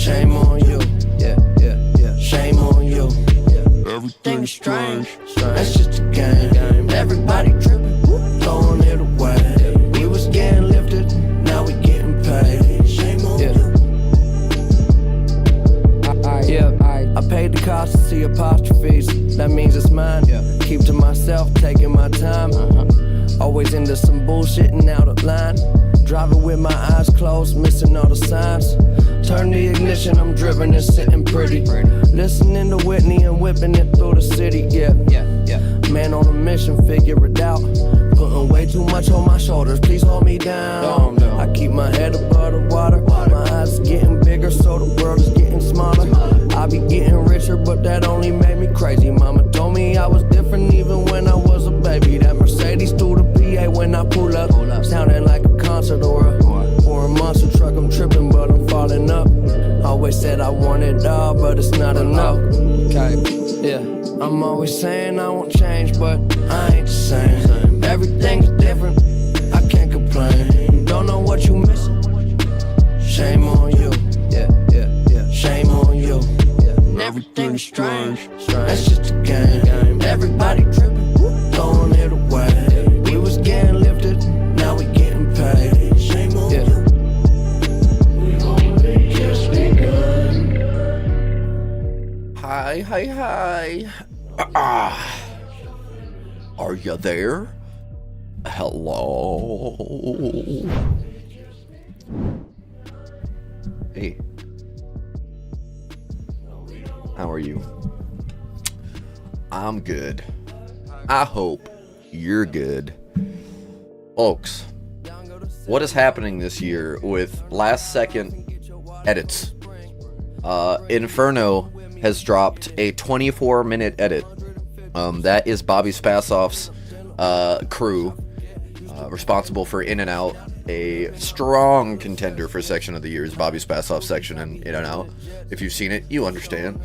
Shame on you. Yeah, yeah, yeah. Shame on you. Everything's strange. That's just a game. Everybody tripping, throwing it away. We was getting lifted, now we getting paid. Shame on you. I paid the cost to see apostrophes. That means it's mine. Keep to myself, taking my time. Always into some bullshit and out of line. Driving with my eyes closed, missing all the signs. Turn the ignition, I'm driven and sitting pretty. Listening to Whitney and whipping it through the city, yeah. Man on a mission, figure it out. Putting way too much on my shoulders, please hold me down. I keep my head above the water. My eyes getting bigger, so the world is getting smaller. I be getting richer, but that only made me crazy. Mama told me I was different even when I was a baby. That Mercedes through the PA when I pull up, sounding like a concert or a monster truck. I'm tripping, but I'm falling up. Always said I want it all, but it's not enough. Okay, yeah. I'm always saying I won't change, but I ain't the same. Everything's different, I can't complain. Don't know what you missing. Shame on you. Yeah, yeah, yeah. Shame on you. Everything's strange. That's just a game. Everybody tripping, throwing it away. We was getting lifted, now we getting paid. Shame on you. We only just begun. Hi. Are you there? Hello. Hey. How are you? I'm good. I hope you're good. Folks, what is happening this year with last second edits? Inferno has dropped a 24-minute edit. That is Bobby Spassoff's crew, responsible for In and Out, a strong contender for Section of the Year is Bobby Spassoff's section in and Out. If you've seen it, you understand.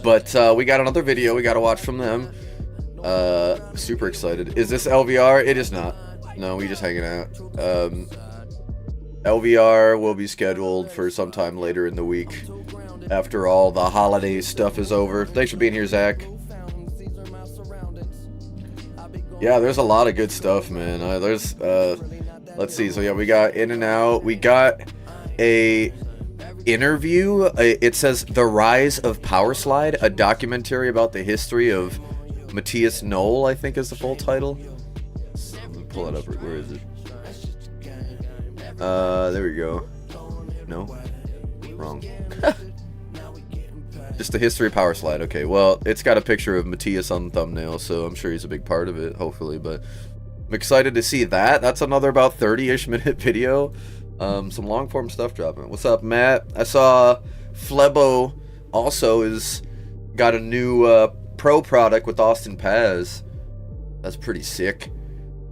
But we got another video we got to watch from them. Super excited. Is this LVR? It is not. No, we just hanging out. LVR will be scheduled for sometime later in the week after all the holiday stuff is over. Thanks for being here, Zach. Yeah, there's a lot of good stuff, man. Let's see. So yeah, we got In and Out. We got a interview. It says The Rise of Power Slide, a documentary about the history of Matthias Knoll, I think is the full title. Let me pull it up. Where is it? There we go. No? Wrong. Just the history of Power Slide. Okay, well, it's got a picture of Matthias on the thumbnail, so I'm sure he's a big part of it, hopefully, but I'm excited to see that. That's another about 30-ish minute video. Some long-form stuff dropping. What's up, Matt? I saw Flebo also is got a new pro product with Austin Paz. That's pretty sick.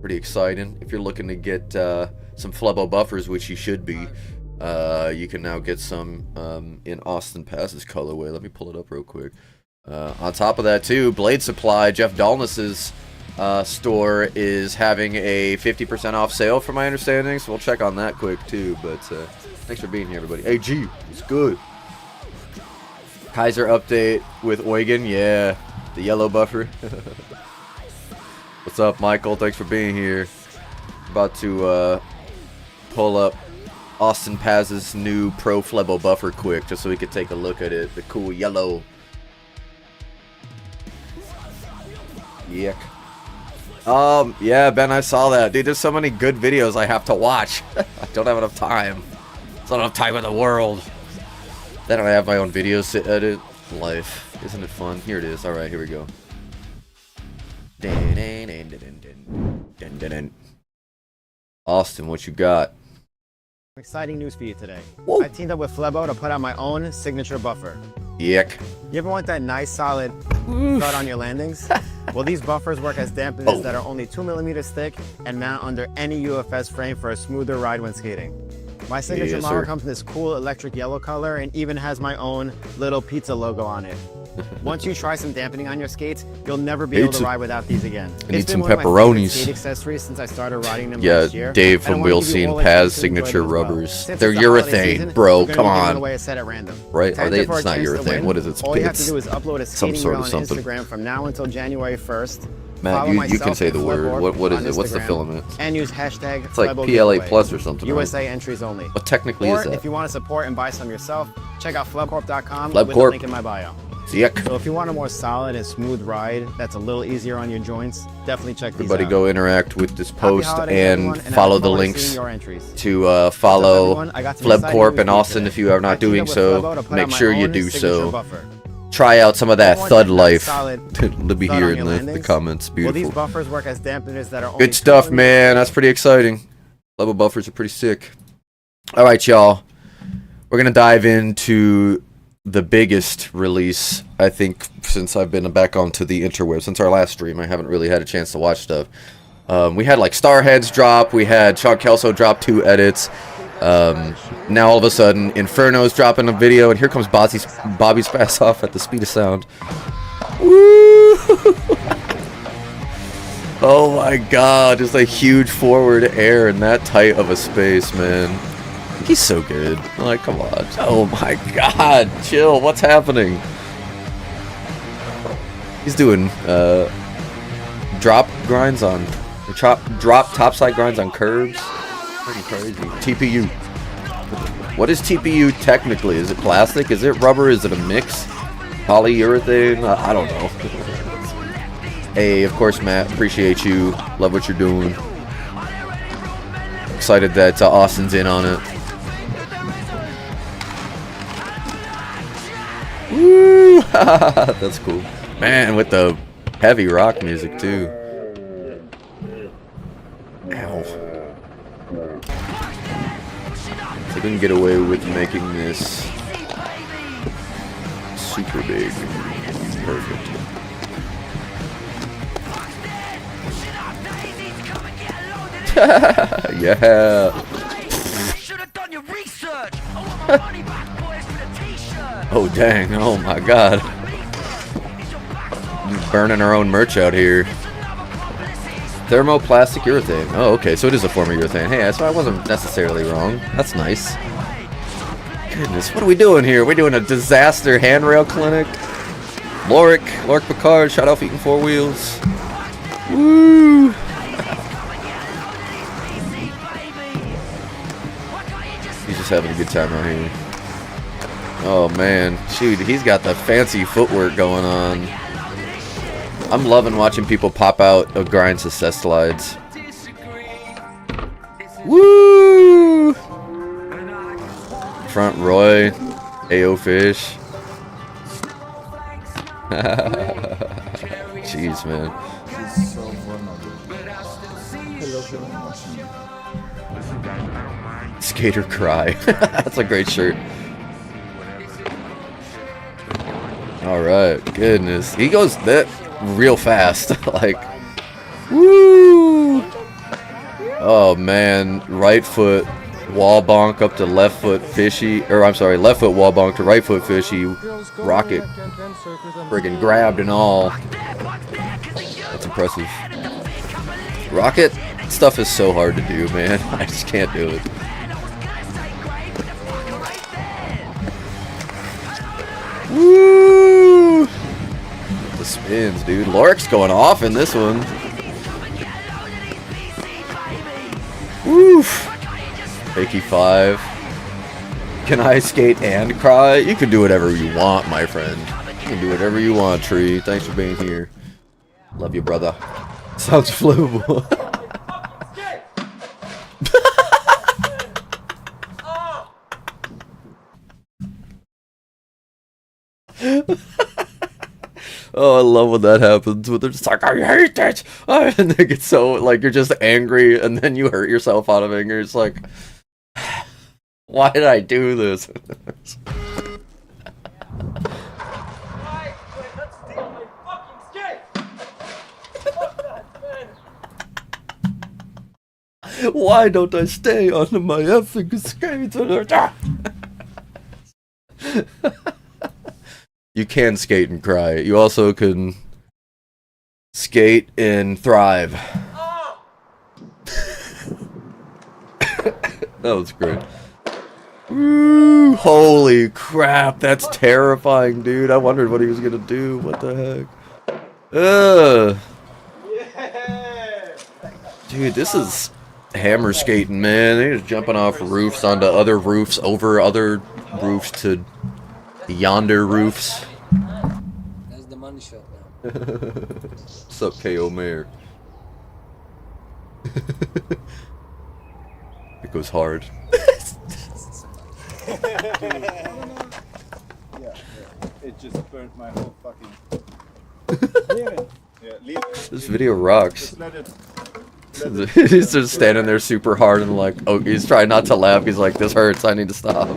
Pretty exciting. If you're looking to get some Flebo buffers, which you should be, you can now get some in Austin Paz's colorway. Let me pull it up real quick. On top of that, too, Blade Supply, Jeff Dalness's store is having a 50% off sale, from my understanding, so we'll check on that quick, too. But thanks for being here, everybody. Hey, G, it's good. Kaiser update with Eugen, yeah, the yellow buffer. What's up, Michael? Thanks for being here. About to pull up Austin Paz's new Pro Flebo buffer quick, just so we could take a look at it. The cool yellow. Yuck. Yeah, Ben, I saw that. Dude, there's so many good videos I have to watch. I don't have enough time. It's not enough time in the world. Then I have my own videos to edit. Life. Isn't it fun? Here it is. Alright, here we go. Austin, what you got? Exciting news for you today. Whoa. I teamed up with Flebo to put out my own signature buffer. Yuck. You ever want that nice solid thud on your landings? Well, these buffers work as dampeners that are only 2 millimeters thick and mount under any UFS frame for a smoother ride when skating. My signature model comes in this cool electric yellow color and even has my own little pizza logo on it. Once you try some dampening on your skates, you'll never be able to ride without these again. I need some one of my pepperonis. favorite skate accessories since I started riding them Yeah, last year. Dave from And I wanna Wheel give you Scene all Paz listeners to enjoy signature them as well. rubbers. Since They're it's the holiday urethane, season, bro. we're gonna Come be giving on. away a set at random. Right? Are Times they? up for It's a not chance to urethane. win. What is it? All you have to Spitz. do is upload a Some skating sort reel of on something. Instagram from now until January 1st. Matt, Follow you myself can say at the word. Flebborg What is on it? What's the Instagram, filament? And use hashtag It's like Flebbo PLA giveaway. plus or something, right? USA entries only. What technically Or is that? if you want to support and buy some yourself, check out flebcorp.com Fleb with Corp. the link in my bio. Yuck. So if you want a more solid and smooth ride that's a little easier on your joints, definitely check these Everybody out. go interact with this Happy post holidays, and everyone, I follow look the forward to links seeing your entries. to follow everyone? I got some Fleb exciting Corp news and for you Austin today. if you are I not teamed doing up with so. Flebbo to put Make out my sure you own do signature so. buffer. Try out some of that Want thud that life. solid Let me thud hear on it your in the landings? comments. Well, these Beautiful. buffers work as dampeners that are only Good stuff, 2 man. That's pretty exciting. Level buffers are pretty sick. All right, y'all. We're going to dive into the biggest release, I think, since I've been back onto the interweb. Since our last stream, I haven't really had a chance to watch stuff. We had, like, Starheads drop. We had Sean Kelso drop 2 edits. Now, all of a sudden, Inferno's dropping a video, and here comes Bobby's Fast Off at the speed of sound. Woo! Oh my god, just a huge forward air in that tight of a space, man. He's so good. Like, come on. Oh my god, chill. What's happening? He's doing drop grinds on, or drop topside grinds on curbs. Pretty crazy. TPU. What is TPU technically? Is it plastic? Is it rubber? Is it a mix? Polyurethane? I don't know. Hey, of course, Matt. Appreciate you. Love what you're doing. Excited that Austin's in on it. Woo! That's cool. Man, with the heavy rock music, too. Ow. So we can get away with making this super big. Perfect. Yeah. Oh dang, oh my god. Burning our own merch out here. Thermoplastic urethane. Oh, okay, so it is a form of urethane. Hey, so I wasn't necessarily wrong. That's nice. Goodness, what are we doing here? We're doing a disaster handrail clinic. Lorik Picard, shout out Feet and 4 Wheels. Woo! He's just having a good time out here. Oh man, shoot, he's got the fancy footwork going on. I'm loving watching people pop out of grind success slides. Woo! Front Roy, AO Fish. Jeez, man. Skater Cry. That's a great shirt. Alright, goodness. He goes that real fast. Like, woo! Oh man, right foot wall bonk up to left foot fishy. Or I'm sorry, left foot wall bonk to right foot fishy. Rocket friggin' grabbed and all. That's impressive. Rocket stuff is so hard to do, man. I just can't do it. Woo! The spins, dude. Lorik's going off in this one. Woof. Fakey 5. Can I skate and cry? You can do whatever you want, my friend. You can do whatever you want, Tree. Thanks for being here. Love you, brother. Sounds flammable. Oh, I love when that happens. When they're just like, I hate it! And they get so, like, you're just angry, and then you hurt yourself out of anger. It's like, why did I do this? Why don't I stay on my effing skates? You can skate and cry. You also can skate and thrive. That was great. Woo, holy crap, that's terrifying, dude. I wondered what he was gonna do. What the heck? Ugh. Dude, this is hammer skating, man. They're just jumping off roofs onto other roofs, over other roofs to yonder roofs. That's the money shot now. What's up, KO Mayor? It goes hard. Yeah, it just burnt my whole fucking. Yeah, leave it. This video rocks. Just let it. He's just standing there super hard and like, oh, he's trying not to laugh. He's like, this hurts. I need to stop.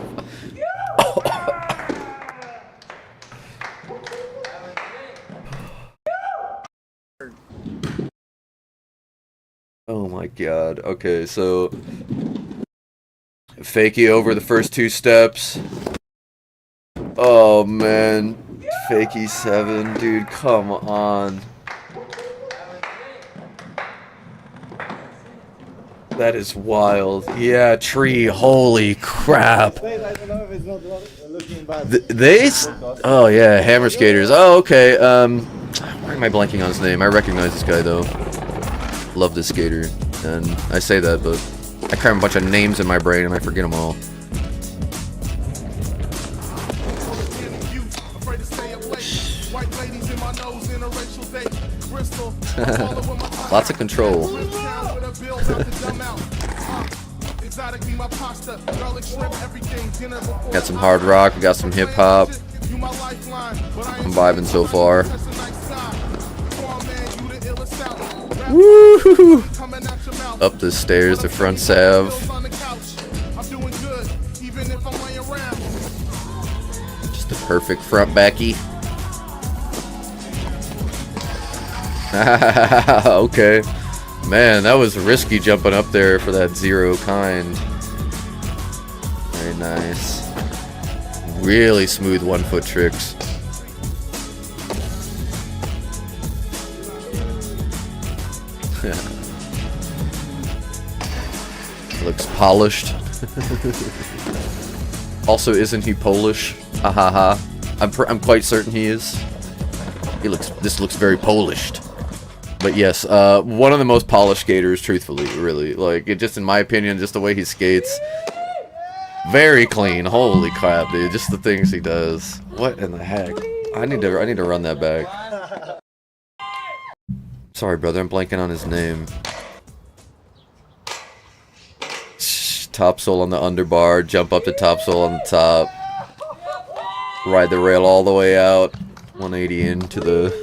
Oh my god. Okay, so fakie over the first 2 steps. Oh man. Fakie 7, dude, come on. That is wild. Yeah, tree, holy crap. Wait, I don't know if it's not looking bad. Oh yeah, hammer skaters. Oh, okay. Why am I blanking on his name? I recognize this guy though. Love this skater. And I say that, but I cram a bunch of names in my brain and I forget them all. Lots of control. Got some hard rock, we got some hip hop. I'm vibing so far. Woo! Up the stairs to front salve. Just the perfect front backy. Okay. Man, that was risky jumping up there for that 0 kind. Very nice. Really smooth 1-foot tricks. Looks polished. Also, isn't he Polish? Ha ha ha. I'm quite certain he is. This looks very polished. But yes, one of the most polished skaters, truthfully, really. Like, it just, in my opinion, just the way he skates. Very clean. Holy crap, dude. Just the things he does. What in the heck? I need to run that back. Sorry, brother, I'm blanking on his name. Top sole on the underbar, jump up to top sole on the top. Ride the rail all the way out. 180 into the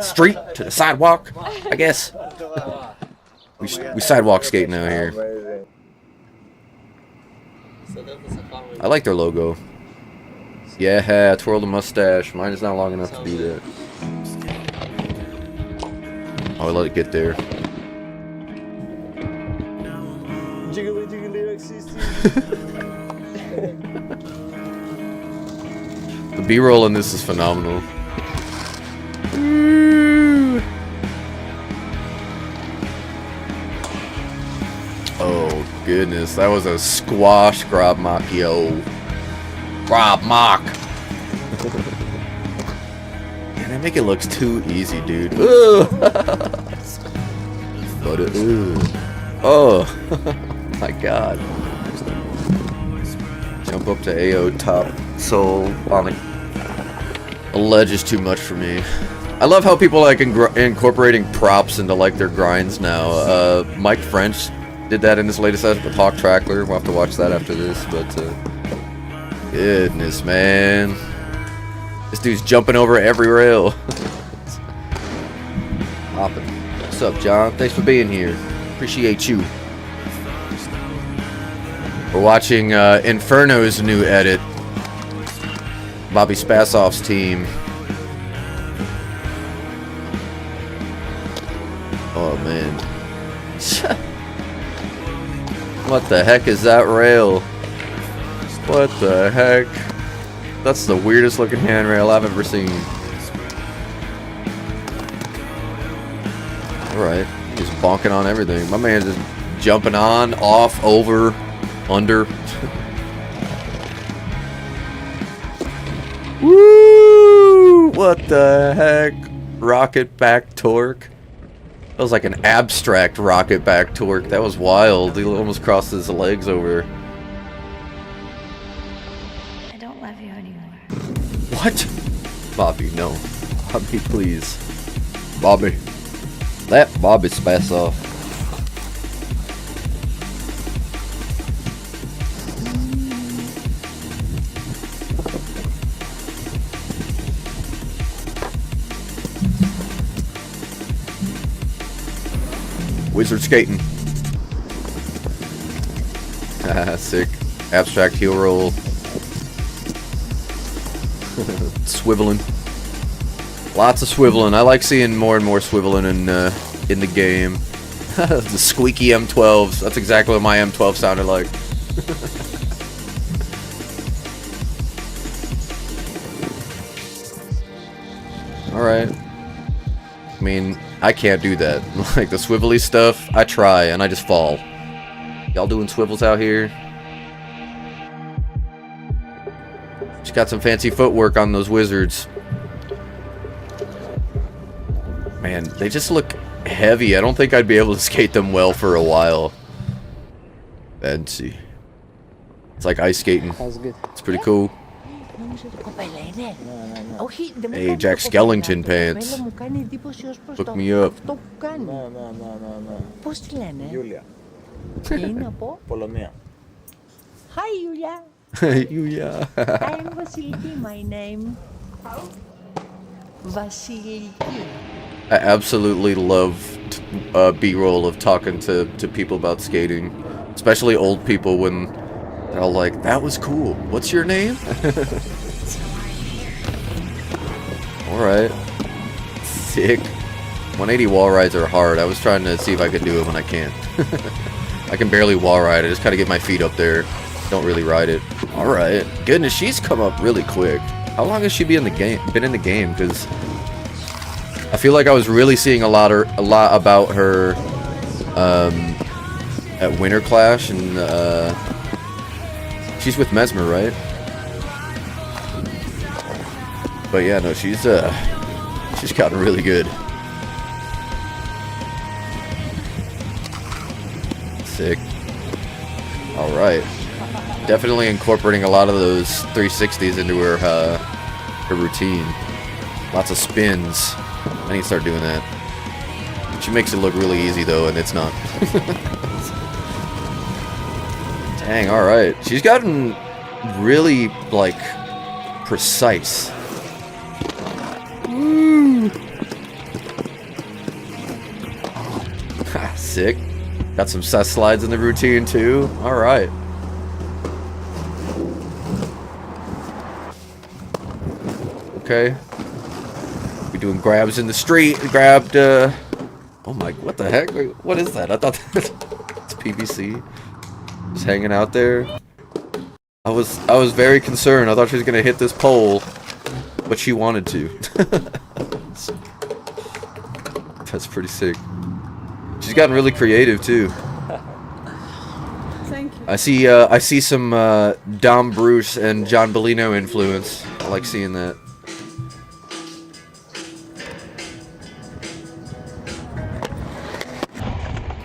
street, to the sidewalk, I guess. we sidewalk skate now here. I like their logo. Yeah, twirl the mustache. Mine is not long enough to beat it. I'll let it get there. Jiggly jiggly The B-roll in this is phenomenal. Oh goodness, that was a squash grab mock, yo. Grab mock. Man, they make it look too easy, dude. But oh my god. Jump up to AO top sole on a ledge is too much for me. I love how people like incorporating props into like their grinds now. Mike French did that in his latest set with Hawk Trackler. We'll have to watch that after this, but goodness, man. This dude's jumping over every rail. Hopping. What's up, John? Thanks for being here. Appreciate you. We're watching Inferno's new edit. Bobby Spasoff's team. Oh, man. What the heck is that rail? What the heck? That's the weirdest looking handrail I've ever seen. Alright, just bonking on everything. My man's just jumping on, off, over, under. Woo! What the heck? Rocket back torque. That was like an abstract rocket back torque. That was wild. He almost crossed his legs over. I don't love you anymore. What? Bobby, no. Bobby, please. Bobby. Let Bobby space off. Wizard skating. Sick. Abstract heel roll. Swiveling. Lots of swiveling. I like seeing more and more swiveling in the game. The squeaky M12s. That's exactly what my M12 sounded like. Alright. I mean, I can't do that. Like the swivelly stuff, I try and I just fall. Y'all doing swivels out here? Just got some fancy footwork on those wizards. Man, they just look heavy. I don't think I'd be able to skate them well for a while. Fancy. It's like ice skating. That's good. It's pretty cool. Hey, Jack Skellington pants. Hook me up. No. Πώς τη λένε? Julia. Τι να πω? Πολωνία. Hi, Julia. Yulia. I am Vasiliki, my name. Vasiliki. I absolutely love B-roll of talking to people about skating. Especially old people when they're all like, that was cool. What's your name? Alright. Sick. 180 wall rides are hard. I was trying to see if I could do it when I can't. I can barely wall ride. I just gotta get my feet up there. Don't really ride it. Alright. Goodness, she's come up really quick. How long has she been in the game? Because I feel like I was really seeing a lot about her at Winter Clash, and she's with Mesmer, right? But yeah, no, she's gotten really good. Sick. All right. Definitely incorporating a lot of those 360s into her routine. Lots of spins. I need to start doing that. She makes it look really easy though, and it's not. Dang, alright. She's gotten really, like, precise. Woo! Sick. Got some sus slides in the routine too. Alright. Okay. We doing grabs in the street. Grabbed, oh my, what the heck? What is that? I thought it's PVC. Just hanging out there. I was very concerned. I thought she was gonna hit this pole, but she wanted to. That's pretty sick. She's gotten really creative too. Thank you. I see some Dom Bruce and John Bellino influence. I like seeing that.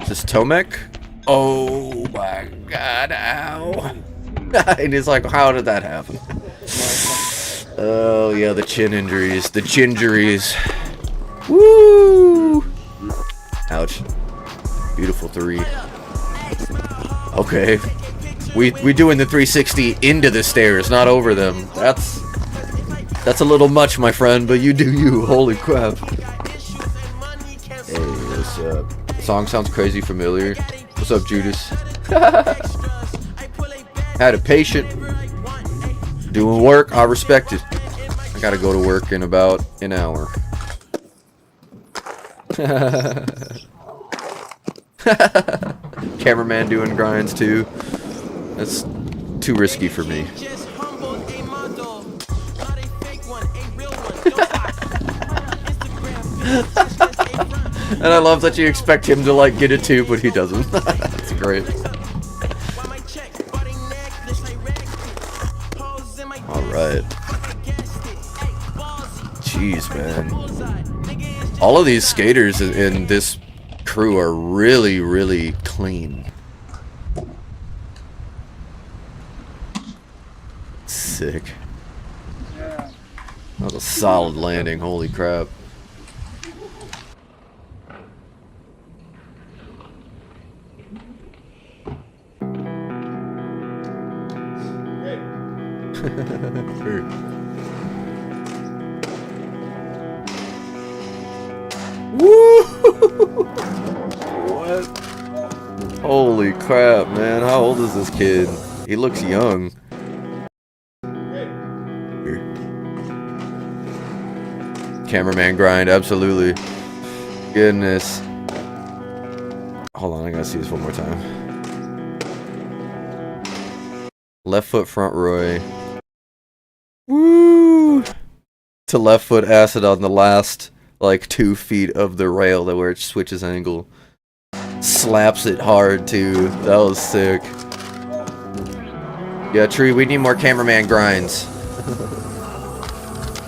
Is this Tomek? Oh my god, ow. And it's like, how did that happen? Oh yeah, the chin injuries. The chinjuries. Woo! Ouch. Beautiful 3. Okay. We doing the 360 into the stairs, not over them. That's a little much, my friend, but you do you. Holy crap. Hey, what's up? The song sounds crazy familiar. What's up, Judas? Had a patient doing work. I respect it. I gotta go to work in about an hour. Cameraman doing grinds too. That's too risky for me. And I love that you expect him to like get it too, but he doesn't. That's great. Alright. Jeez, man. All of these skaters in this crew are really, really clean. Sick. That was a solid landing, holy crap. Woo! What? Holy crap, man. How old is this kid? He looks young. Here. Cameraman grind, absolutely. Goodness. Hold on, I gotta see this one more time. Left foot front Roy. Woo! To left foot acid on the last, like, 2 feet of the rail that where it switches angle. Slaps it hard, too. That was sick. Yeah, Tree, we need more cameraman grinds.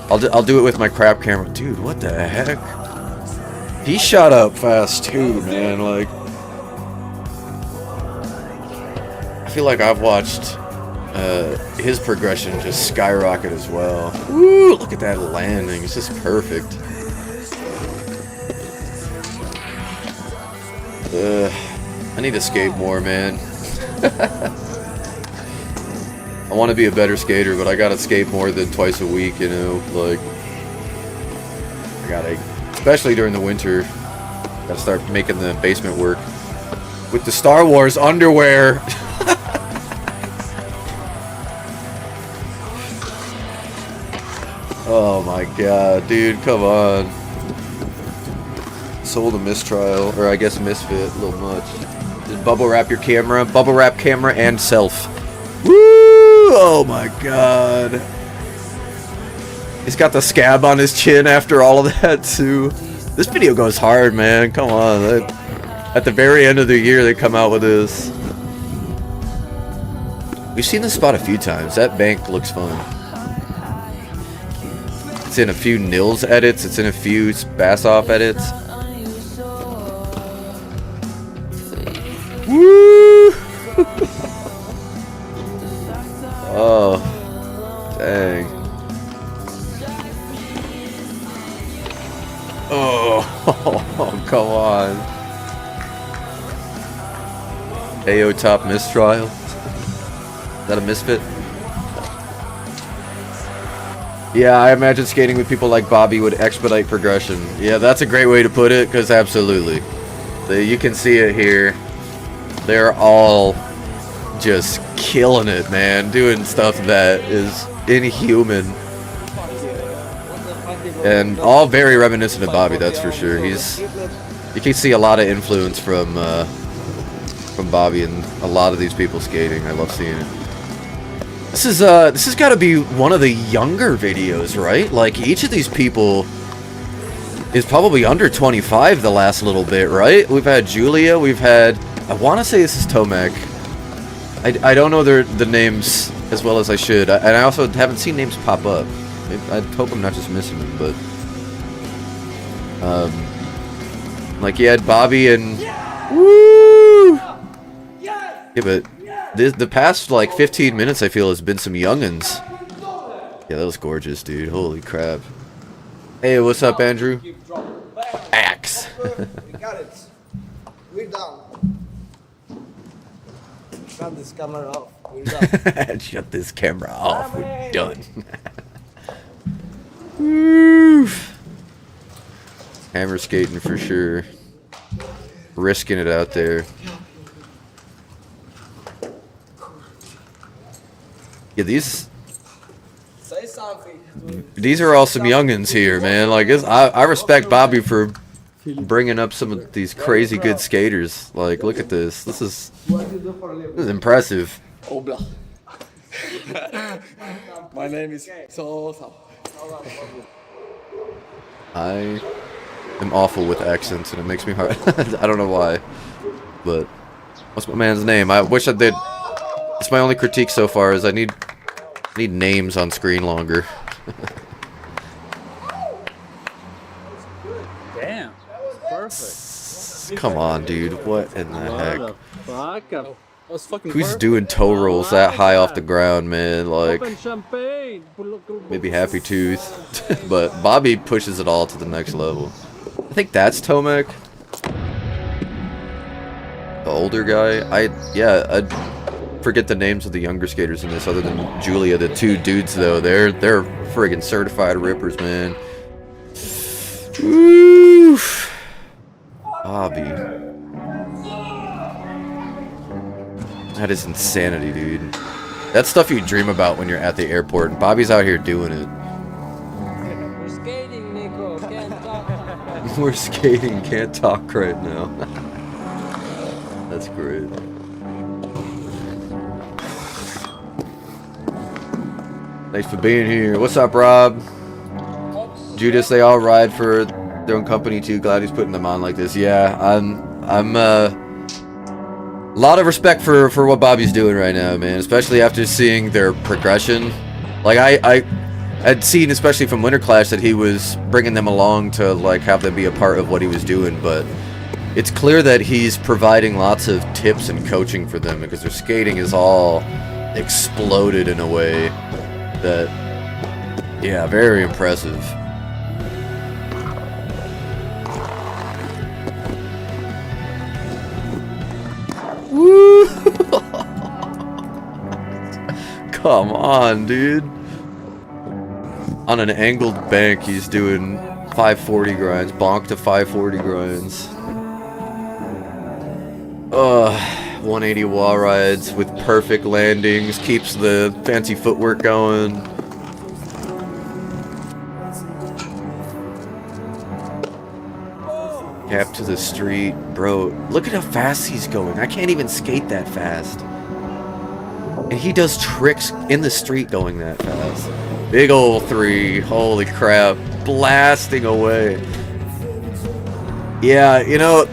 I'll do it with my crap camera. Dude, what the heck? He shot up fast, too, man. Like, I feel like I've watched his progression just skyrocket as well. Woo! Look at that landing. It's just perfect. I need to skate more, man. I want to be a better skater, but I gotta skate more than twice a week, you know? Like, I gotta, especially during the winter, gotta start making the basement work. With the Star Wars underwear! Oh my god, dude, come on. Sold a mistrial, or I guess misfit, a little much. Just bubble wrap your camera, bubble wrap camera and self. Woo! Oh my god. He's got the scab on his chin after all of that too. This video goes hard, man, come on. At the very end of the year they come out with this. We've seen this spot a few times. That bank looks fun. It's in a few Nils edits, it's in a few Bass-Off edits. Woo! Oh, dang. Oh, come on. AO top mistrial. Is that a misfit? Yeah, I imagine skating with people like Bobby would expedite progression. Yeah, that's a great way to put it, because absolutely. You can see it here. They're all just killing it, man. Doing stuff that is inhuman. And all very reminiscent of Bobby, that's for sure. You can see a lot of influence from Bobby and a lot of these people skating. I love seeing it. This has got to be one of the younger videos, right? Like, each of these people is probably under 25 the last little bit, right? We've had Julia, we've had... I want to say this is Tomek. I don't know the names as well as I should. And I also haven't seen names pop up. I hope I'm not just missing them, but... like, you had Bobby and... Woo! Yeah, but... The past, like, 15 minutes, I feel, has been some youngins. Yeah, that was gorgeous, dude. Holy crap. Hey, what's up, Andrew? Axe. We got it. We're done. Shut this camera off. We're done. Shut this camera off. We're done. Woo! Hammer skating for sure. Risking it out there. Yeah, these are all some youngins here, man. Like, I respect Bobby for bringing up some of these crazy good skaters. Like, look at this. This is impressive. My name is Sosa. Hi. am awful with accents, and it makes me hard. I don't know why, but what's my man's name? I wish I did. It's my only critique so far is I need names on screen longer. Damn, perfect. Come on, dude. What in the heck? Fuck. That was fucking Who's perfect. doing toe rolls that high off the ground, man? Like, Open champagne. maybe Happy Tooth. But Bobby pushes it all to the next level. I think that's Tomek. The older guy. I forget the names of the younger skaters in this other than Julia. The two dudes, though, they're friggin' certified rippers, man. Oof. Bobby. That is insanity, dude. That's stuff you dream about when you're at the airport, and Bobby's out here doing it. We're skating, Nico. Can't talk. We're skating, can't talk right now. That's great. Thanks for being here. What's up, Rob? Judas, they all ride for their own company too. Glad he's putting them on like this. Yeah, I'm a lot of respect for what Bobby's doing right now, man. Especially after seeing their progression. Like I had seen, especially from Winter Clash, that he was bringing them along to like have them be a part of what he was doing. But it's clear that he's providing lots of tips and coaching for them because their skating is all exploded in a way that, yeah, very impressive. Woo! Come on, dude. On an angled bank, he's doing 540 grinds, bonk to 540 grinds. 180 wall rides with perfect landings, keeps the fancy footwork going. Cap to the street. Bro, look at how fast he's going. I can't even skate that fast. And he does tricks in the street going that fast. Big ol' 3. Holy crap. Blasting away. Yeah, you know,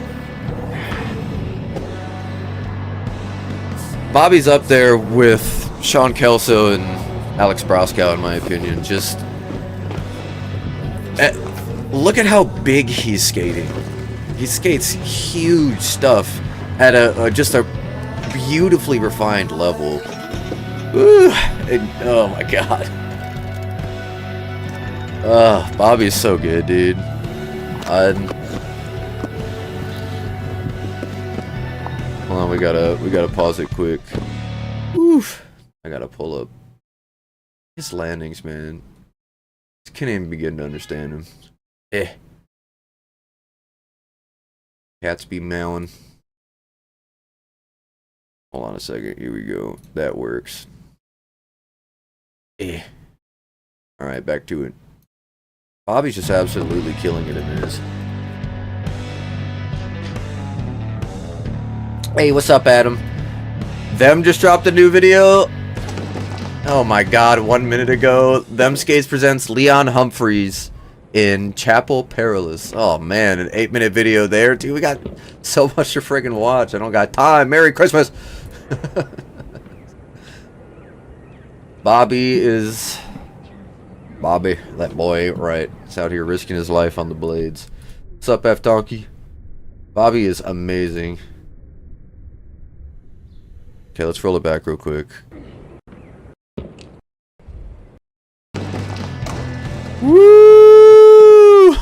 Bobby's up there with Sean Kelso and Alex Broskow, in my opinion. Just look at how big he's skating. He skates huge stuff at just a beautifully refined level. Ooh, oh my god. Bobby's so good, dude. Hold on, we gotta pause it quick. Oof. I gotta pull up his landings, man. I can't even begin to understand him. Cats be mowing. Hold on a second. Here we go. That works. Alright, back to it. Bobby's just absolutely killing it in this. Hey, what's up, Adam? Them just dropped a new video. Oh my god, 1 minute ago. Them Skates presents Leon Humphreys in Chapel Perilous. Oh man, an 8-minute video there. Dude, we got so much to friggin' watch. I don't got time. Merry Christmas! Bobby, that boy, right. He's out here risking his life on the blades. What's up, F Donkey? Bobby is amazing. Okay, let's roll it back real quick. Woo!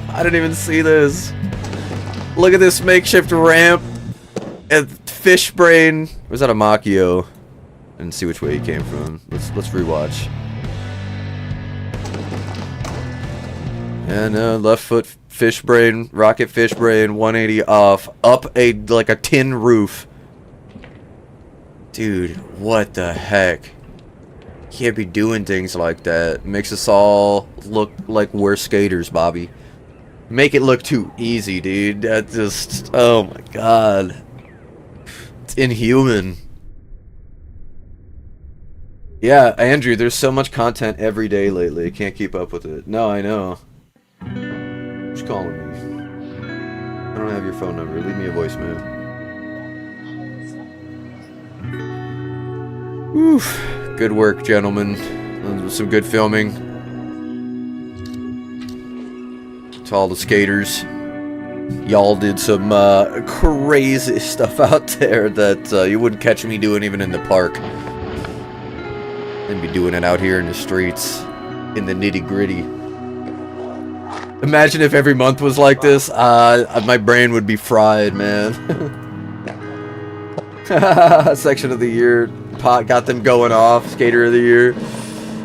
I didn't even see this. Look at this makeshift ramp. And fish brain. Was that a Makio? I didn't see which way he came from. Let's rewatch. And left foot fish brain, rocket fish brain, 180 off, up like a tin roof. Dude, what the heck? Can't be doing things like that. Makes us all look like we're skaters, Bobby. Make it look too easy, dude. That just, oh my god. It's inhuman. Yeah, Andrew, there's so much content every day lately. Can't keep up with it. No, I know. Who's calling me? don't have your phone number. Leave me a voicemail. Oof. Good work, gentlemen. That was some good filming. To all the skaters. Y'all did some crazy stuff out there that you wouldn't catch me doing even in the park. I'd be doing it out here in the streets. In the nitty-gritty. Imagine if every month was like this. My brain would be fried, man. Section of the year. Pot got them going off. Skater of the year.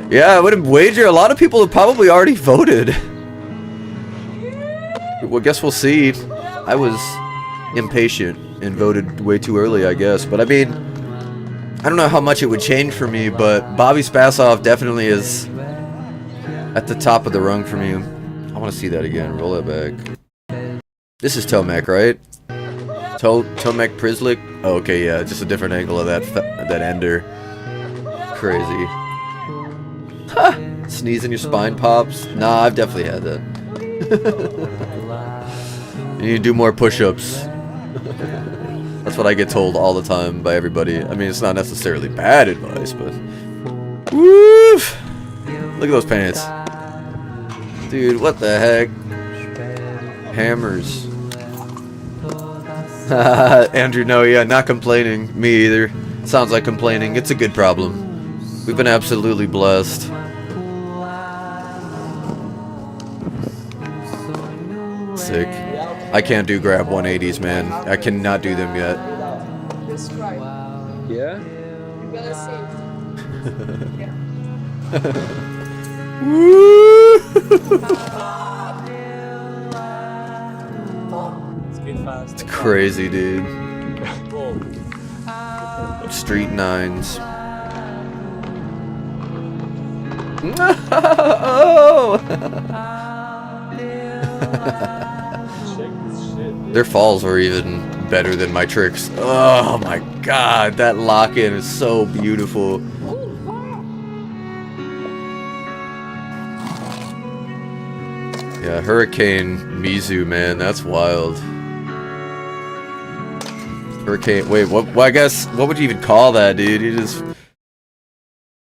Yeah, I would wager a lot of people have probably already voted. Well, guess we'll see. I was impatient and voted way too early, I guess. But I mean, I don't know how much it would change for me, but Bobby Spasoff definitely is at the top of the rung for me. I want to see that again. Roll it back. This is Tomek, right? Tomek Prislik? Oh, okay, yeah, just a different angle of that ender. Crazy. Ha! Sneeze and your spine pops? Nah, I've definitely had that. You need to do more push-ups. That's what I get told all the time by everybody. I mean, it's not necessarily bad advice, but... Woof! Look at those pants. Dude, what the heck? Hammers. Andrew, no, yeah, not complaining. Me either. Sounds like complaining. It's a good problem. We've been absolutely blessed. Sick. I can't do grab 180s, man. I cannot do them yet. Yeah? It's crazy, dude. Street nines. Oh! Their falls were even better than my tricks. Oh my god, that lock-in is so beautiful. Yeah, Hurricane Mizu, man, that's wild. Hurricane, wait, what? Well, I guess, what would you even call that, dude? You just...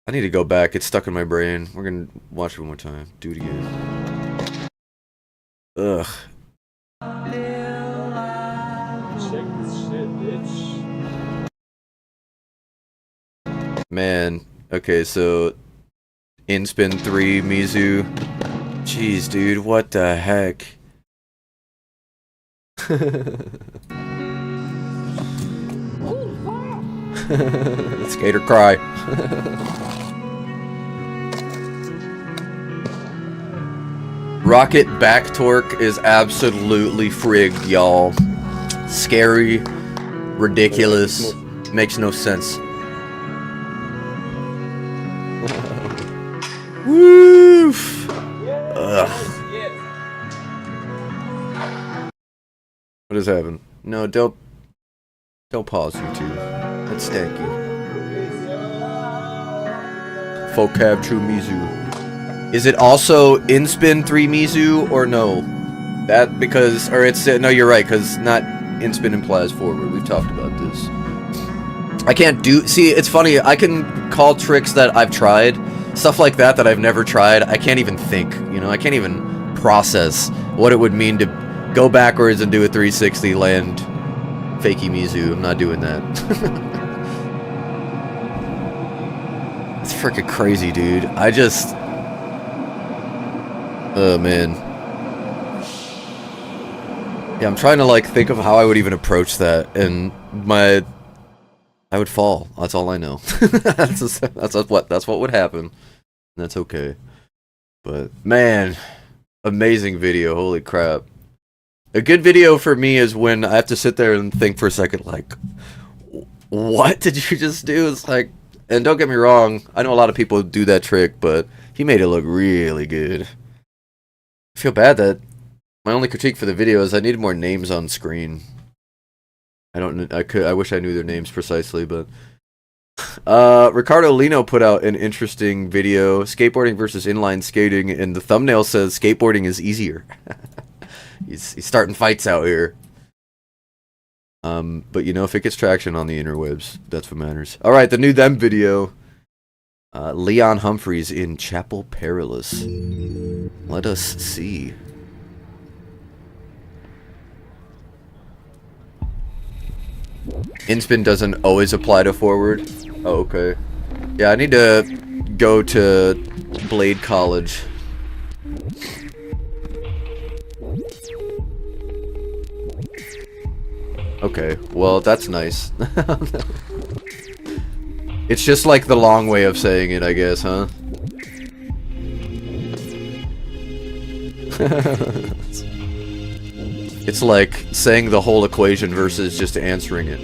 I need to go back, it's stuck in my brain. We're gonna watch it one more time. Do it again. Ugh. Man, okay, so... In spin 3, Mizu. Jeez, dude, what the heck? Skater cry. Rocket back torque is absolutely frigged, y'all. Scary, ridiculous, makes no sense. Woof! Ugh. What is happening? No, don't pause, YouTube. That's stanky. Vocab True Mizu. Is it also in spin 3 Mizu or no? That because or it's no, you're right, because not in spin implies forward. We've talked about this. I can't do see, it's funny, I can call tricks that I've tried. Stuff like that that I've never tried, I can't even think, you know, I can't even process what it would mean to go backwards and do a 360 land fakey Mizu. I'm not doing that. It's freaking crazy, dude. I just... Oh, man. Yeah, I'm trying to, like, think of how I would even approach that, and I would fall. That's all I know. that's what would happen. That's okay. But man, amazing video. Holy crap! A good video for me is when I have to sit there and think for a second, like, what did you just do? It's like, and don't get me wrong, I know a lot of people do that trick, but he made it look really good. I feel bad that my only critique for the video is I needed more names on screen. I wish I knew their names precisely, but Ricardo Lino put out an interesting video, skateboarding versus inline skating, and the thumbnail says skateboarding is easier. He's starting fights out here. But you know, if it gets traction on the interwebs, that's what matters. Alright, the new them video. Leon Humphreys in Chapel Perilous. Let us see. Inspin doesn't always apply to forward. Oh, okay. Yeah, I need to go to Blade College. Okay, well, that's nice. It's just like the long way of saying it, I guess, huh? It's like saying the whole equation versus just answering it.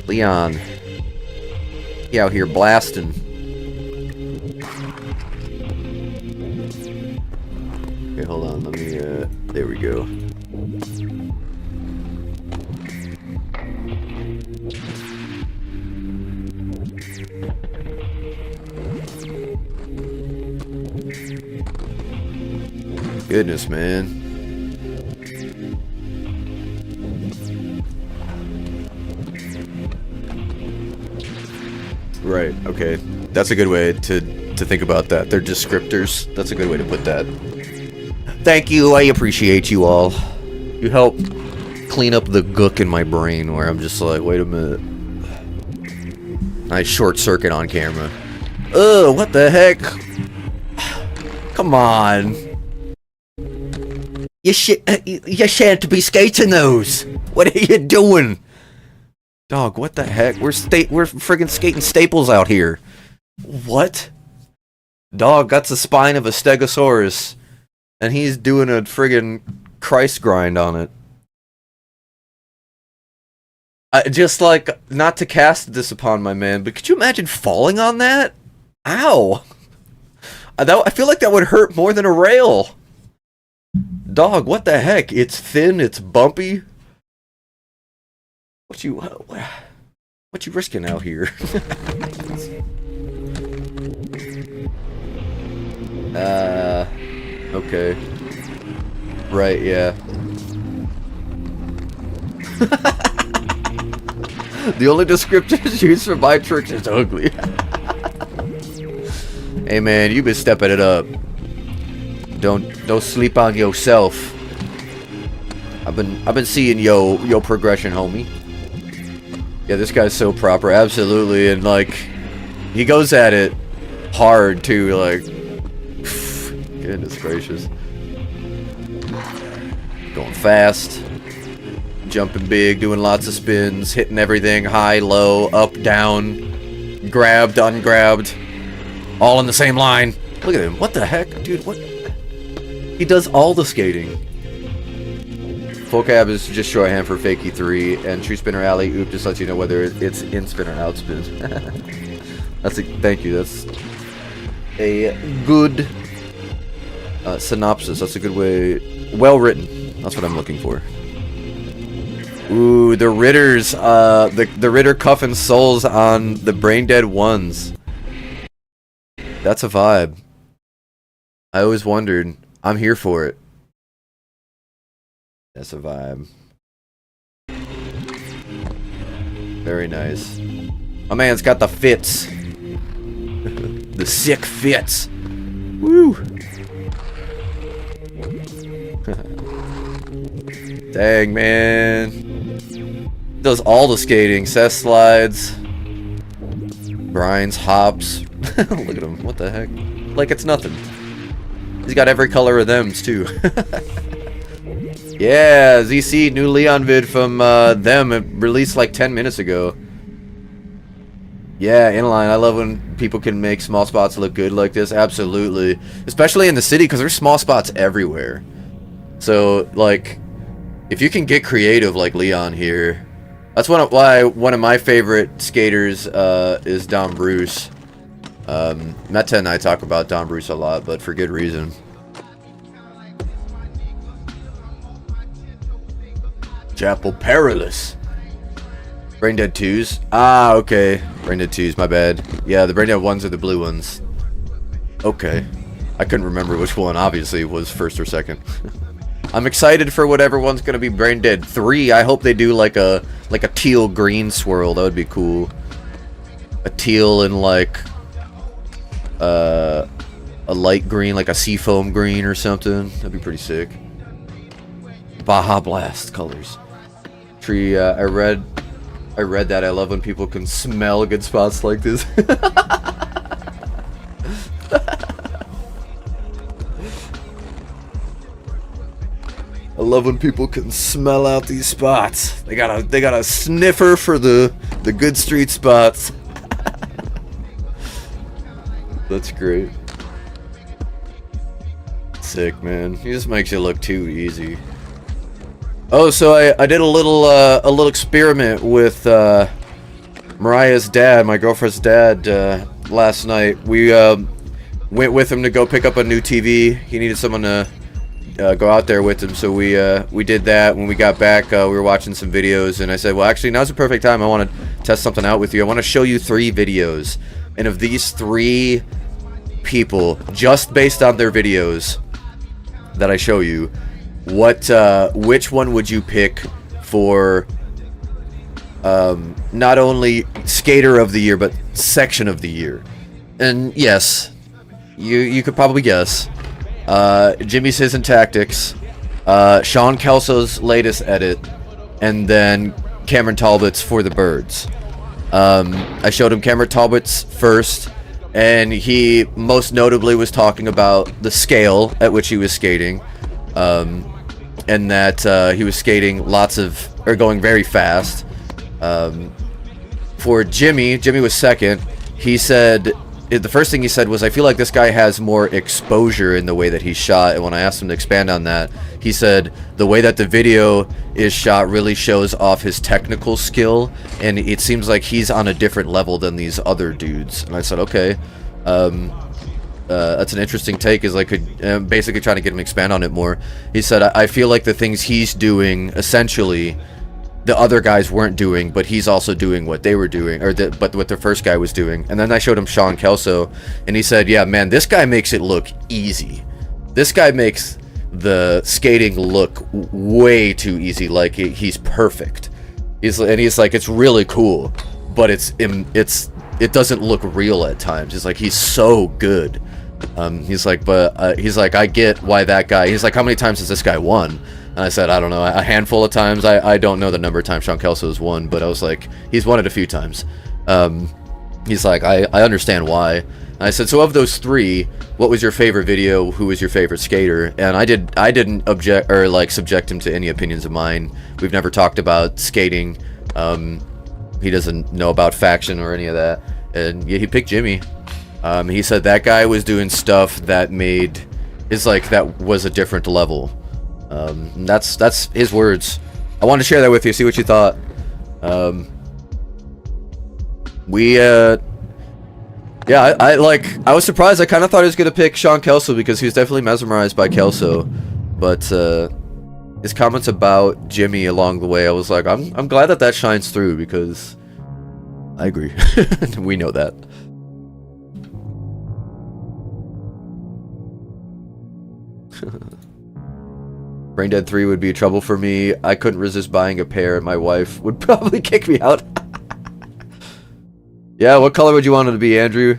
Leon. He out here blasting. Okay, hold on, let me, there we go. Goodness, man. Right, okay. That's a good way to think about that. They're descriptors. That's a good way to put that. Thank you, I appreciate you all. You help clean up the gook in my brain where I'm just like, wait a minute. Nice short circuit on camera. Ugh, what the heck? Come on. You shan't be skating those. What are you doing? Dog, what the heck? We're friggin' skating staples out here. What? Dog got the spine of a stegosaurus, and he's doing a friggin' Christ grind on it. Just like, not to cast this upon my man, but could you imagine falling on that? Ow! I feel like that would hurt more than a rail. Dog, what the heck? It's thin, it's bumpy. What you risking out here? Okay. Right, yeah. The only descriptors used for my tricks is ugly. Hey man, you been stepping it up. Don't sleep on yourself. I've been seeing yo progression, homie. Yeah, this guy's so proper, absolutely, and like he goes at it hard too, like goodness gracious. Going fast, jumping big, doing lots of spins, hitting everything high, low, up, down, grabbed, ungrabbed, all in the same line. Look at him. What the heck, dude? What? He does all the skating. Full cab is just shorthand for fakie 3, and true spinner alley oop just lets you know whether it's in spin or out spin. Thank you. That's a good synopsis. That's a good way. Well written. That's what I'm looking for. Ooh, the Ritters. The Ritter cuffing souls on the brain dead ones. That's a vibe. I always wondered. I'm here for it. That's a vibe. Very nice. My man's got the fits. The sick fits. Woo! Dang, man. Does all the skating. Seth slides. Grinds, hops. Look at him. What the heck? Like it's nothing. He's got every color of them's too. Yeah, ZC, new Leon vid from them, released like 10 minutes ago. Yeah, Inline, I love when people can make small spots look good like this, absolutely. Especially in the city, because there's small spots everywhere. So, like, if you can get creative like Leon here, that's why one of my favorite skaters is Don Bruce. Meta and I talk about Don Bruce a lot, but for good reason. Chapel Perilous. Braindead 2s. Ah, okay. Braindead 2s, my bad. Yeah, the Braindead 1s are the blue ones. Okay. I couldn't remember which one, obviously, was first or second. I'm excited for whatever one's gonna be Brain Dead 3. I hope they do like a teal green swirl. That would be cool. A teal and like a light green, like a seafoam green or something. That'd be pretty sick. Baja Blast colors. Tree. I read that. I love when people can smell good spots like this. I love when people can smell out these spots. They got a sniffer for the good street spots. That's great. Sick, man. He just makes it look too easy. Oh, so I did a little experiment with Mariah's dad, my girlfriend's dad, last night. We went with him to go pick up a new TV. He needed someone to go out there with him, so we did that. When we got back, we were watching some videos, and I said, well, actually, now's the perfect time. I want to test something out with you. I want to show you 3 videos, and of these 3 people, just based on their videos that I show you, which one would you pick for not only skater of the year, but section of the year? And yes, you could probably guess. Jimmy's His and Tactics, Sean Kelso's latest edit, and then Cameron Talbot's For the Birds. I showed him Cameron Talbot's first, and he most notably was talking about the scale at which he was skating, and that he was skating going very fast. For Jimmy was second. He said, the first thing he said was, I feel like this guy has more exposure in the way that he shot. And when I asked him to expand on that, he said the way that the video is shot really shows off his technical skill, and it seems like he's on a different level than these other dudes. And I said, okay, that's an interesting take, is like basically trying to get him to expand on it more. He said, I feel like the things he's doing, essentially, the other guys weren't doing, but he's also doing what they were doing, but what the first guy was doing. And then I showed him Sean Kelso, and he said, yeah, man, this guy makes it look easy. This guy makes the skating look way too easy, like he's perfect. He's like, it's really cool, but it doesn't look real at times. He's like, he's so good. He's like, I get why that guy. He's like, how many times has this guy won? And I said, I don't know, a handful of times. I don't know the number of times Sean Kelso has won, but I was like, he's won it a few times. He's like, I understand why. And I said, so of those 3, what was your favorite video? Who was your favorite skater? And I didn't object or like subject him to any opinions of mine. We've never talked about skating. He doesn't know about faction or any of that. And yeah, he picked Jimmy. He said that guy was doing stuff that that was a different level. That's his words. I wanted to share that with you, see what you thought. Yeah, I was surprised. I kind of thought he was gonna pick Sean Kelso because he was definitely mesmerized by Kelso, but his comments about Jimmy along the way, I was like, I'm glad that shines through, because I agree. We know that. Brain Dead 3 would be trouble for me. I couldn't resist buying a pair. My wife would probably kick me out. Yeah, what color would you want it to be, Andrew?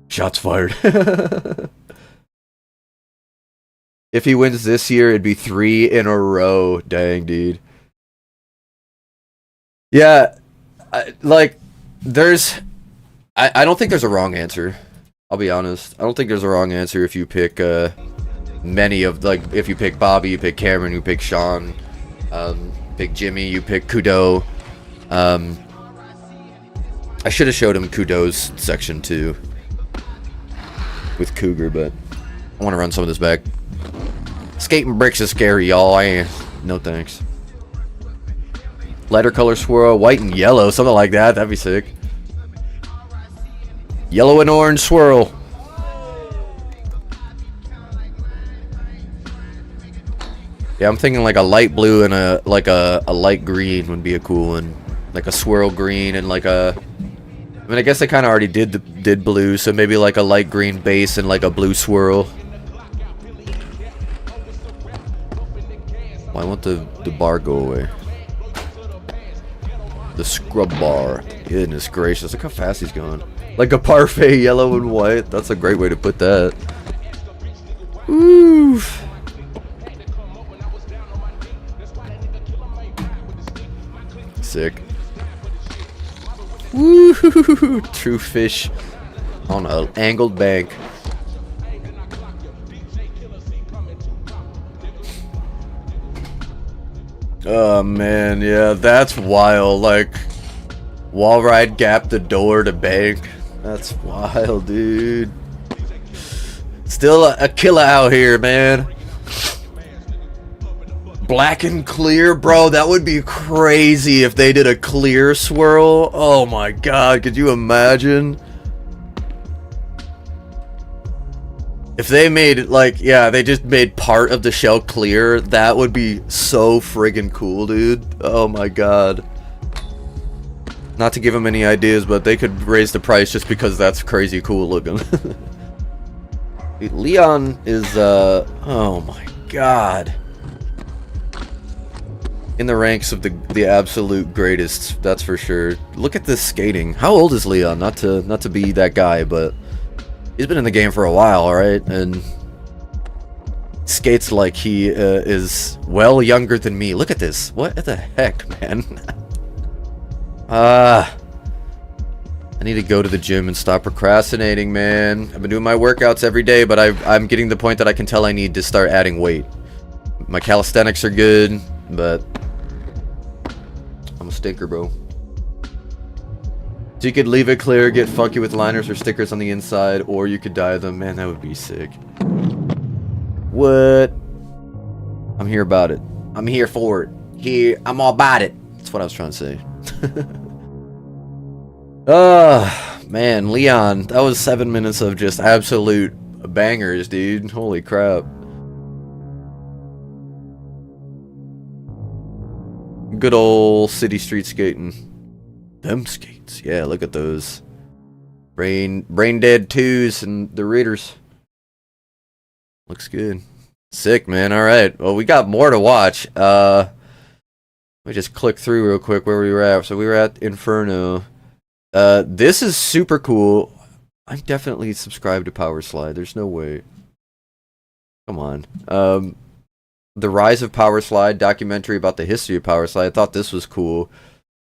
Shots fired. If he wins this year, it'd be 3 in a row. Dang, dude. Yeah, I don't think there's a wrong answer. I'll be honest. I don't think there's a wrong answer if you pick if you pick Bobby, you pick Cameron, you pick Sean, pick Jimmy, you pick Kudo. I should have showed him Kudo's section too with Cougar, but I want to run some of this back. Skating bricks is scary, y'all. No thanks. Lighter color swirl, white and yellow, something like that. That'd be sick. Yellow and orange swirl. Yeah, I'm thinking like a light blue and a light green would be a cool one. Like a swirl green and like a... I mean, I guess they kind of already did blue, so maybe like a light green base and like a blue swirl. Why won't the bar go away? The scrub bar. Goodness gracious, look how fast he's going. Like a parfait, yellow and white. That's a great way to put that. Woo! Sick. Woo! True fish on an angled bank. Oh man, yeah, that's wild. Like, wall ride gap the door to bank. That's wild, dude. Still a killer out here, man. Black and clear, bro. That would be crazy if they did a clear swirl. Oh my god, could you imagine? If they made, like, yeah, they just made part of the shell clear, that would be so friggin' cool, dude. Oh my god. Not to give them any ideas, but they could raise the price just because that's crazy cool looking. Dude, Leon is, oh my god. In the ranks of the absolute greatest, that's for sure. Look at this skating. How old is Leon? Not to be that guy, but he's been in the game for a while, alright? And skates like he is well younger than me. Look at this. What the heck, man? I need to go to the gym and stop procrastinating, man. I've been doing my workouts every day, but I'm getting to the point that I can tell I need to start adding weight. My calisthenics are good, but I'm a stinker, bro. So you could leave it clear, get funky with liners or stickers on the inside, or you could dye them. Man, that would be sick. What? I'm here about it. I'm here for it. Here, I'm all about it. That's what I was trying to say. Man, Leon, that was 7 minutes of just absolute bangers, dude. Holy crap. Good old city street skating. Them skates. Yeah, look at those. Brain dead 2s and the readers. Looks good. Sick, man. Alright. Well, we got more to watch. Let me just click through real quick where we were at. So we were at Inferno. This is super cool. I'm definitely subscribed to Power Slide. There's no way. Come on. The Rise of Power Slide documentary about the history of Power Slide. I thought this was cool.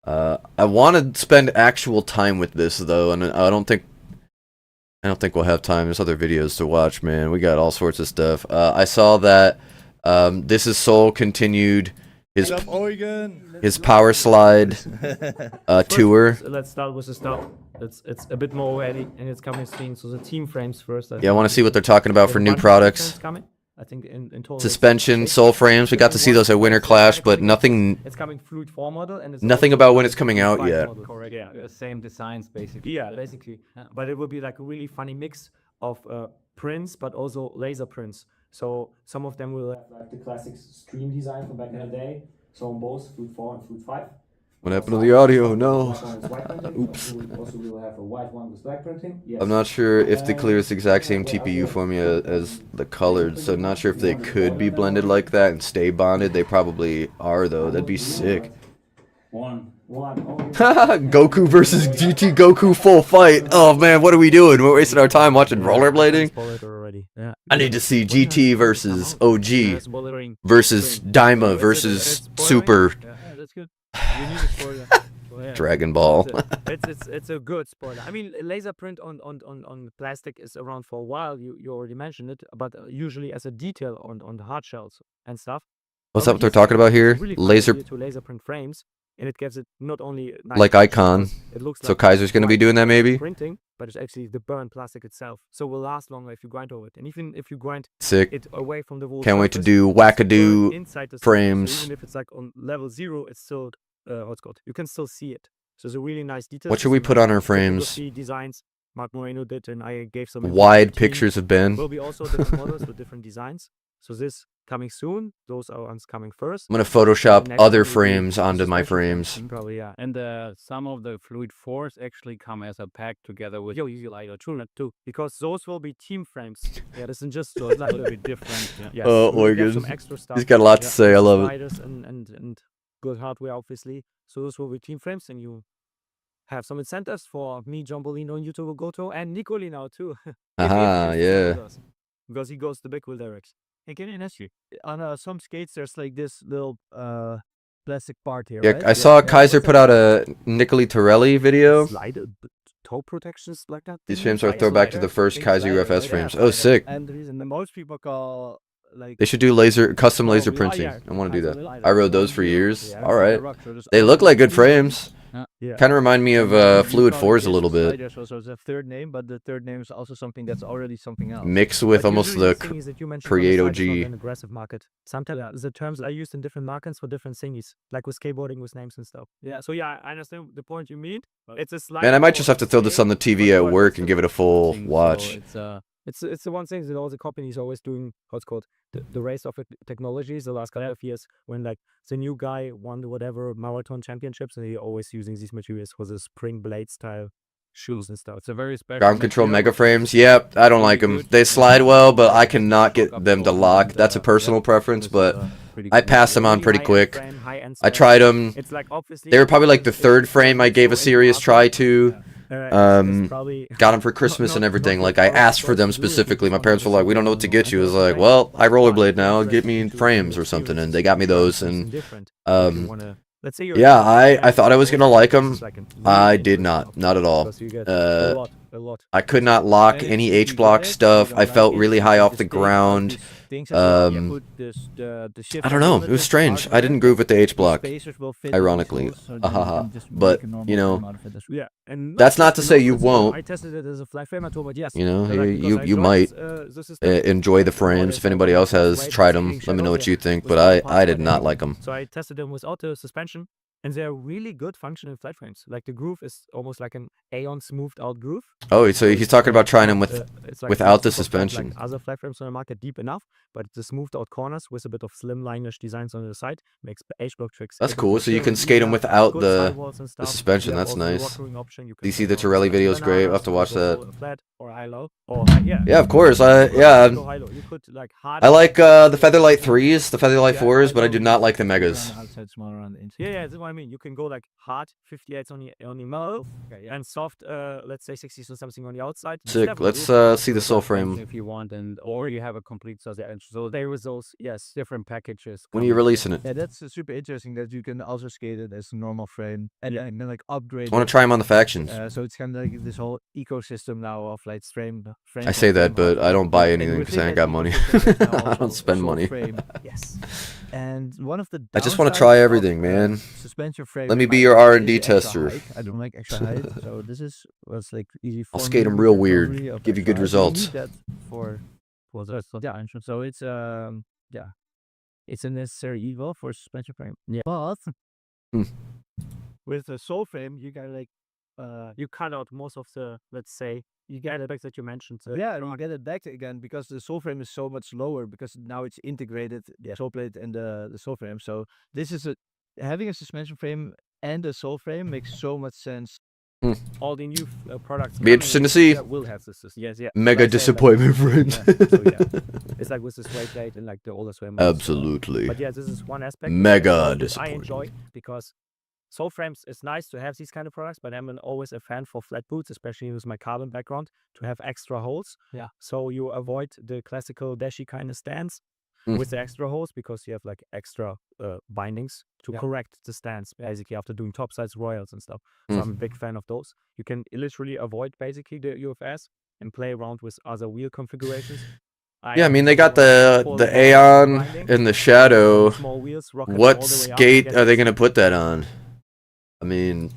I want to spend actual time with this though, and I don't think we'll have time. There's other videos to watch, man. We got all sorts of stuff. I saw that This Is Soul continued his Power Slide tour. Let's start with the stuff. It's a bit more ready and it's coming soon. So the team frames first. Yeah, I want to see what they're talking about for new products. Coming. I think in total. Suspension, soul frames. We got to see those at Winter Clash, but nothing. It's coming fluid 4 model and it's nothing about when it's coming out yet. Correct. Yeah. Same designs basically. Yeah, basically. Yeah. But it will be like a really funny mix of prints, but also laser prints. So some of them will have like the classic stream design from back in the day. So on both Fluid 4 and Fluid 5. What happened to the audio? No. Oops. Also we will have a white one with black printing. Yes. I'm not sure if the clear is the exact same TPU formula as the colored, so I'm not sure if they could be blended like that and stay bonded. They probably are though. That'd be sick. Goku versus GT Goku full fight. Oh man, what are we doing? We're wasting our time watching rollerblading. Yeah. I need to see GT versus OG versus Daima versus Super Yeah, that's good. You need a spoiler. So, yeah. Dragon Ball. It's a good spoiler. I mean, laser print on plastic is around for a while. You already mentioned it, but usually as a detail on the hard shells and stuff. What's up? What they're talking about here? Really Laser to laser print frames, and it gives it not only nice like Icon. it looks So like Kaiser's gonna be doing that maybe. printing, but it's actually the burnt plastic itself. So it will last longer if you grind over it, and even if you grind Sick. it away from the wall. Can't wait to surface, do it's burnt wackadoo inside the surface. frames. So even if it's like on level 0, it's still what's called. You can still see it. So it's a really nice detail. What should we put on our frames? See designs Mark Moreno did, and I gave some Wide information to the team. pictures of Ben. Will be also different models with different designs. So this coming soon. Those are ones coming first. I'm gonna Photoshop Next other one will be frames onto my suspension frames. Probably, yeah. And some of the fluid fours actually come as a pack together with Yo, you like true not too, because those will be team frames. Yeah, this isn't just so it's like a little bit different. Yeah. Yes, Oh, we will get Eugen. some extra stuff. He's got a lot to say. I with love it. sliders and good hardware, obviously. So those will be team frames, and you have some incentives for me, John Bolino, and YouTube Goto, and Nicoli now too. Aha, yeah. Because he goes the big wheel directs. Hey, can I ask you? On some skates, there's like this little plastic part here, Yeah, right? I saw Kaiser put out a Nicoli Torelli video. Slider, toe protections like that. These thingy? frames are a Like a throwback to the slider? first Big Kaiser slider, UFS right? frames. Yeah, Oh, sick. And the reason that most people call like They should do custom laser Oh, printing. yeah, I want to do Kaiser that. laser. I rode those for years. Yeah, All right. rock, so there's They other look like good things. frames. Yeah. Kind of remind me of And you Fluid call it 4s a this little bit. slider, so it's a third name, but the third name is also something that's already something else. Mixed with But almost usually the these thingies that you mentioned Create on the side is not OG. an aggressive market. Sometimes the terms are used in different markets for different thingies, like with skateboarding with names and stuff. Yeah. So yeah, I understand the point you mean. It's a slider. Man, I might for just have to throw this on the skate, TV but at for work and give it a aggressive full thing, watch. So it's the one thing that all the companies are always doing. What's called the race of technologies. The last couple of years, when like the new guy won whatever marathon championships, and they're always using these materials for the spring blade style shoes and stuff. It's a very special Ground control material, mega which is frames. Yep, I don't really like them. good, They and slide well, but I it's cannot broke get up them to all, lock. and, That's a personal yeah, preference, this is, but pretty I good passed them material. on pretty High-end quick. frame, high-end I style. tried them. It's like obviously They were probably like the third frame I gave a serious try to. Got them for Christmas and everything. Like I asked for them specifically. My parents were like, "We don't know what to get you." I was like, "Well, I rollerblade now. Get me frames or something." And they got me those. And yeah, I thought I was gonna like them. I did not at all. I could not lock And any if you H get block it, you stuff. don't I like felt it, really you high can off just the take out ground. these things as well. You put the shift I don't know. It was strange. I didn't groove with the H block. Ironically. But, you know, Yeah, and that's not to say you I won't. tested it as a flat frame tool, but yes, You know, because I you enjoyed might the system. enjoy the frames. If anybody else has tried them, let me know what you think. But I did not like them. So I tested them without the suspension, and they're really good functioning flat frames. Like the groove is almost like an Aeon smoothed out groove. Oh, so he's talking about trying them with It's like without the not super flat suspension. Like other flat frames on the market, deep enough, but the smoothed out corners with a bit of slimline-ish designs on the side makes H block tricks. That's a bit cool, so you more can chill, skate 'em easier, without good the- sidewalls and stuff. suspension, You have that's also the nice. rockering option. You Do you can see the go Torelli flat videos? Great. I'll bananas, have to you watch can go that. flat or high low, or yeah. Yeah, of course. Yeah. Go high low. You could like hard. I like the Featherlight 3s, the Featherlight 4s, but I do not like the megas. Yeah, that's what I mean. You can go like hard 58s on the mellow, and soft, let's say 60s or something on the outside. Just Sick. have a Let's roof see the soul frame. If you want, and or you have a complete so there was those, yes. different packages. When are you releasing it? Yeah, that's super interesting that you can also skate it as a normal frame and then like upgrade I want it. to try them on the factions. So it's kind of like this whole ecosystem now of like frame. I say that, but I don't buy anything because I ain't got money. I don't spend money. Yes. And one of the I just wanna downsides try of, everything, man. Suspension frame. Let me in be my your opinion, R&D is the extra tester. height. I don't like extra height, so this was like easy. I'll 4 skate 'em real millimeter weird, probably of give you extra good height. results. need that for the rest of the engine. So it's it's a necessary evil for suspension frame. Yeah, but Hmm. With the soul frame, you got like, you cut out most of the, let's say, you get it back that you mentioned. yeah, and you get it back again because the soul frame is so much lower because now it's integrated, the soul plate and the soul frame. So this is having a suspension frame and a soul frame makes so much sense. all the new products. Be interesting to see. Will have this. Yes, yeah. Mega Like, say, disappointment frames. It's like with the sway plate and like the older sway. Absolutely. But yeah, this is one aspect. Mega that I disappointing. enjoy because soul frames is nice to have these kind of products, but I'm always a fan for flat boots, especially with my carbon background, to have extra holes. Yeah. So you avoid the classical dashy kind of stance with the extra holes because you have like extra bindings to correct the stance basically after doing topsides royals and stuff. So I'm a big fan of those. You can literally avoid basically the UFS and play around with other wheel configurations. Yeah, I mean they got the Aeon and the Shadow. Small wheels, rocket all What the way up, skate get are they this- gonna put that on? I mean,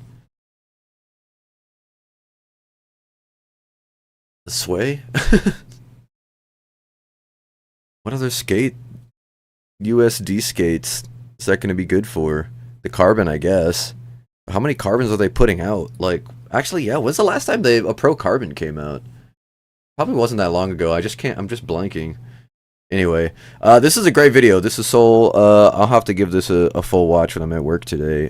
the sway. What other skate? USD skates is that gonna be good for? The carbon, I guess. How many carbons are they putting out? Like, actually, yeah. When's the last time a pro carbon came out? Probably wasn't that long ago. I just can't. I'm just blanking. Anyway, this is a great video. This is Soul. I'll have to give this a full watch when I'm at work today.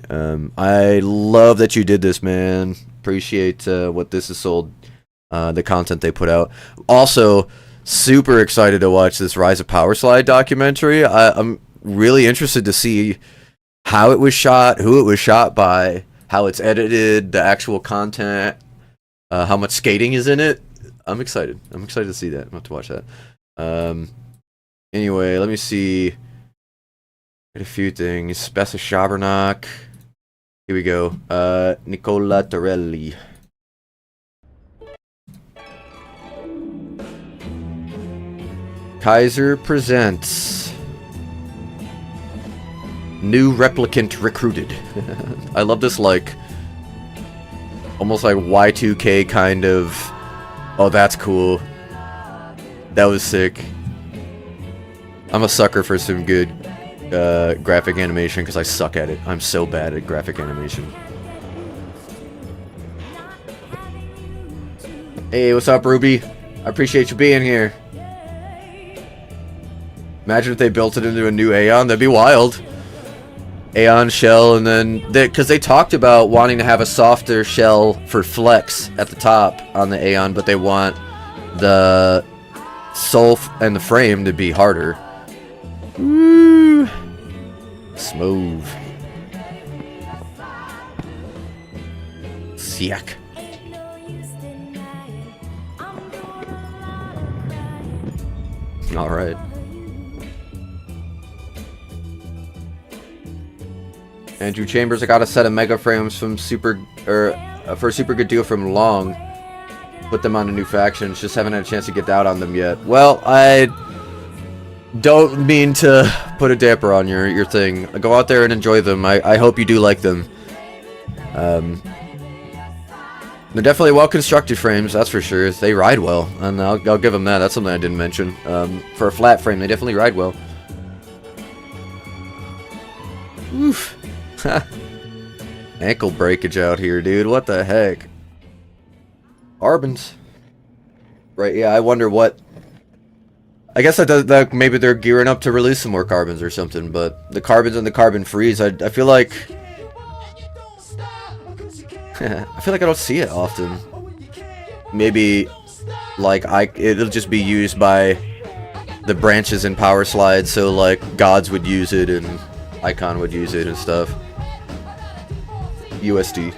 I love that you did this, man. Appreciate what This Is Soul, the content they put out. Also, super excited to watch this Rise of Power Slide documentary. I'm really interested to see how it was shot, who it was shot by, how it's edited, the actual content, how much skating is in it. I'm excited. I'm excited to see that. I'm going to watch that. Anyway, let me see. Got a few things. Bessa Schabernack. Here we go. Nicola Torelli. Kaiser presents new replicant recruited. I love this, like, almost like Y2K kind of. Oh, that's cool. That was sick. I'm a sucker for some good graphic animation because I suck at it. I'm so bad at graphic animation. Hey, what's up, Ruby? I appreciate you being here. Imagine if they built it into a new Aeon. That'd be wild. Aeon shell, and then because they talked about wanting to have a softer shell for flex at the top on the Aeon, but they want the soul and the frame to be harder. Woo! Smooth. Siak. All right. Andrew Chambers, I got a set of mega frames from for a super good deal from Long. Put them on a new faction. Just haven't had a chance to get out on them yet. Well, I don't mean to put a damper on your thing. Go out there and enjoy them. I hope you do like them. They're definitely well-constructed frames, that's for sure. They ride well, and I'll give them that. That's something I didn't mention. For a flat frame, they definitely ride well. Oof. Ankle breakage out here, dude. What the heck? Carbons. Right, yeah, I wonder what... I guess that maybe they're gearing up to release some more carbons or something, but the carbons and the carbon freeze, I feel like... I feel like I don't see it often. Maybe, like, it'll just be used by the branches in Power Slide, so, like, Gods would use it and Icon would use it and stuff. USD.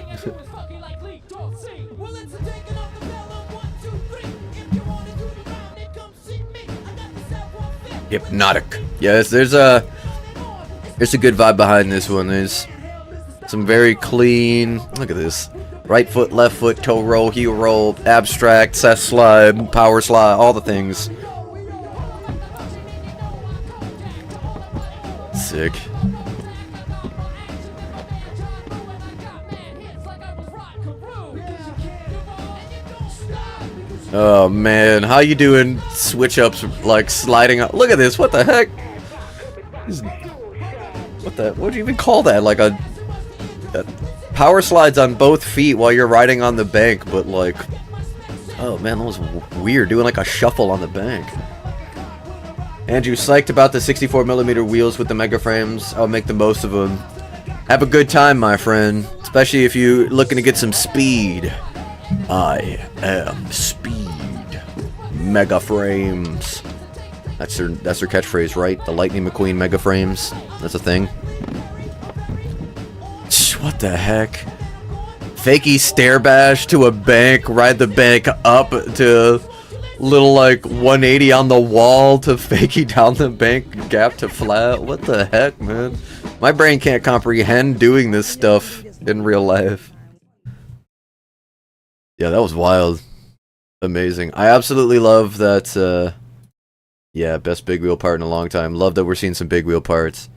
Hypnotic. Yes, there's a good vibe behind this one. There's some very clean. Look at this. Right foot, left foot, toe roll, heel roll, abstract, set slide, power slide, all the things. Sick. Oh man, how you doing? Switch ups like sliding up. Look at this. What the heck? What do you even call that? Like a power slides on both feet while you're riding on the bank, but like, oh man, that was weird. Doing like a shuffle on the bank. Andrew, psyched about the 64mm wheels with the mega frames. I'll make the most of them. Have a good time, my friend. Especially if you're looking to get some speed. I am speed. Mega frames. That's their catchphrase, right? The Lightning McQueen mega frames. That's a thing. What the heck? Fakey stare bash to a bank, ride the bank up to little like 180 on the wall to fakey down the bank gap to flat. What the heck, man? My brain can't comprehend doing this stuff in real life. Yeah, that was wild. Amazing. I absolutely love that, yeah, best big wheel part in a long time. Love that we're seeing some big wheel parts.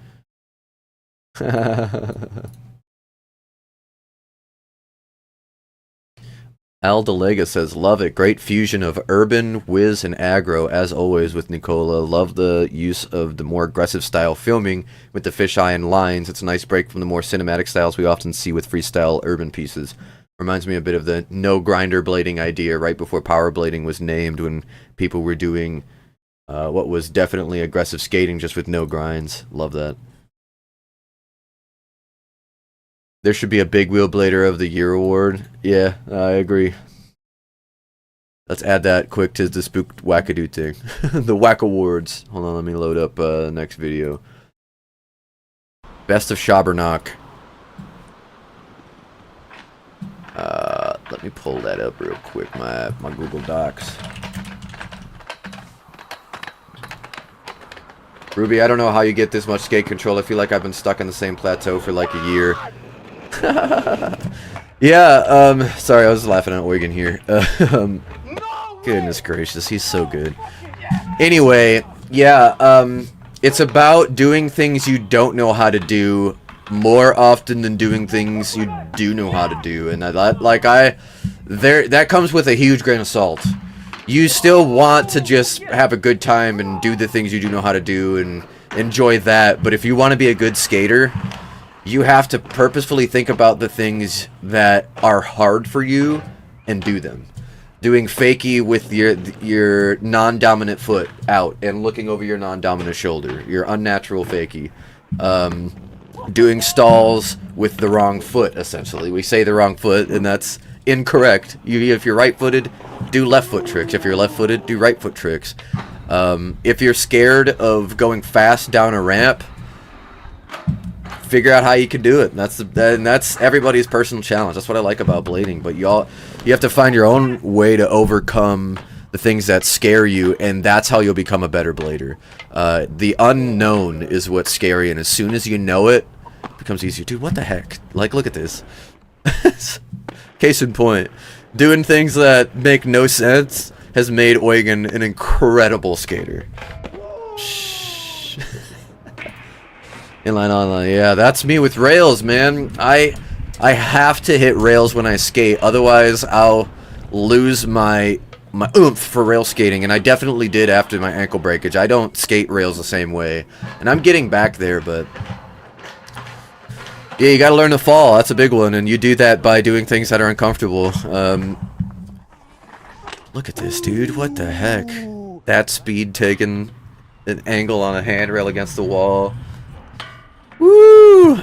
Al Delega says, love it. Great fusion of urban, whiz, and aggro, as always with Nicola. Love the use of the more aggressive style filming with the fisheye and lines. It's a nice break from the more cinematic styles we often see with freestyle urban pieces. Reminds me a bit of the no grinder blading idea right before power blading was named, when people were doing what was definitely aggressive skating just with no grinds. Love that. There should be a Big Wheel Blader of the Year award. Yeah, I agree. Let's add that quick to the Spooked Wackadoo thing. The Whack Awards. Hold on, let me load up next video. Best of Schabernack. Let me pull that up real quick, my Google Docs. Ruby, I don't know how you get this much skate control. I feel like I've been stuck on the same plateau for like a year. Yeah, sorry, I was laughing at Oregon here. Goodness gracious, he's so good. Anyway, yeah, it's about doing things you don't know how to do more often than doing things you do know how to do, and that comes with a huge grain of salt. You still want to just have a good time and do the things you do know how to do and enjoy that, but if you want to be a good skater, you have to purposefully think about the things that are hard for you and do them. Doing fakie with your non-dominant foot out and looking over your non-dominant shoulder, your unnatural fakie. Doing stalls with the wrong foot, essentially. We say the wrong foot, and that's incorrect. If you're right-footed, do left foot tricks. If you're left-footed, do right foot tricks. If you're scared of going fast down a ramp, figure out how you can do it. And that's everybody's personal challenge. That's what I like about blading. But you have to find your own way to overcome the things that scare you, and that's how you'll become a better blader. The unknown is what's scary, and as soon as you know it, it becomes easier. Dude, what the heck? Like, look at this. Case in point, doing things that make no sense has made Eugen an incredible skater. Shh. Inline online, yeah, that's me with rails, man. I have to hit rails when I skate, otherwise I'll lose my oomph for rail skating, and I definitely did after my ankle breakage. I don't skate rails the same way, and I'm getting back there, but yeah, you gotta learn to fall. That's a big one, and you do that by doing things that are uncomfortable. Look at this, dude. What the heck? That speed taking an angle on a handrail against the wall. Woo!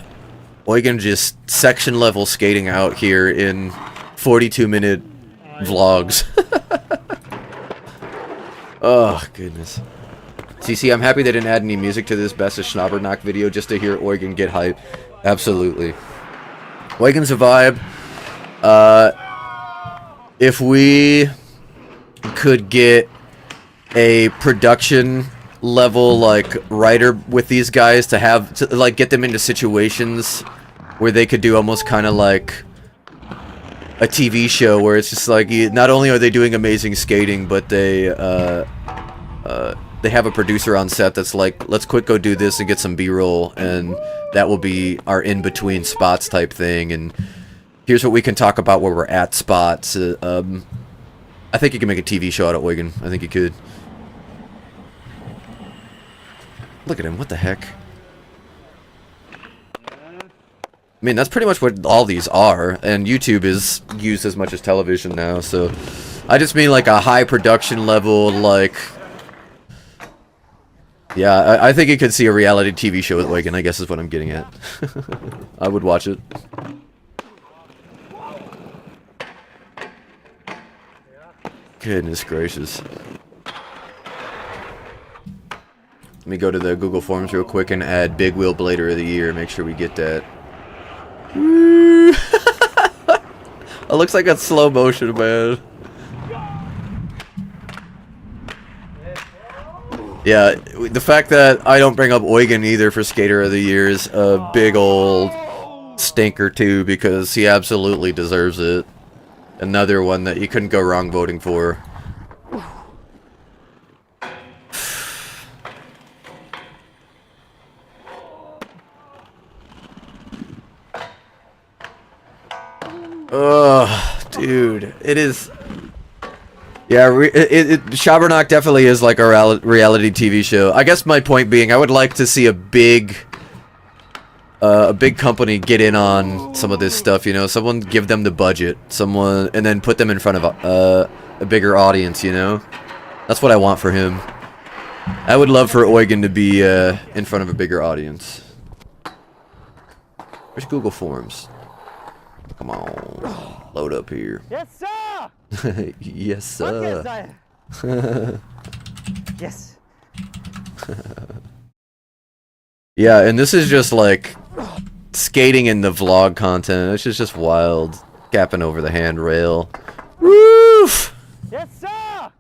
Eugen just section level skating out here in 42-minute vlogs. Oh, goodness. CC, I'm happy they didn't add any music to this Best of Schnabbernack video just to hear Eugen get hype. Absolutely. Eugen's a vibe. If we could get a production level like writer with these guys to like get them into situations where they could do almost kind of like a TV show where it's just like not only are they doing amazing skating, but they have a producer on set that's like, let's quick go do this and get some B-roll, and that will be our in-between spots type thing, and here's what we can talk about where we're at spots. I think you can make a TV show out of Eugen. I think you could. Look at him, what the heck? I mean, that's pretty much what all these are, and YouTube is used as much as television now, so I just mean like a high production level, like, yeah, I think you could see a reality TV show with Eugen, I guess is what I'm getting at. I would watch it. Goodness gracious. Let me go to the Google Forms real quick and add Big Wheel Blader of the Year, make sure we get that. It looks like it's slow motion, man. Yeah, the fact that I don't bring up Eugen either for Skater of the Year is a big old stinker too, because he absolutely deserves it. Another one that you couldn't go wrong voting for. Ugh, dude, it is. Yeah, Schabernack definitely is like a reality TV show. I guess my point being, I would like to see a big company get in on some of this stuff. You know, someone give them the budget, and then put them in front of a bigger audience. You know, that's what I want for him. I would love for Eugen to be in front of a bigger audience. Where's Google Forms? Come on, load up here. Yes, sir! Yes, sir. Yes. Yeah, and this is just like skating in the vlog content. This is just wild. Gapping over the handrail. Woof! Yes, sir!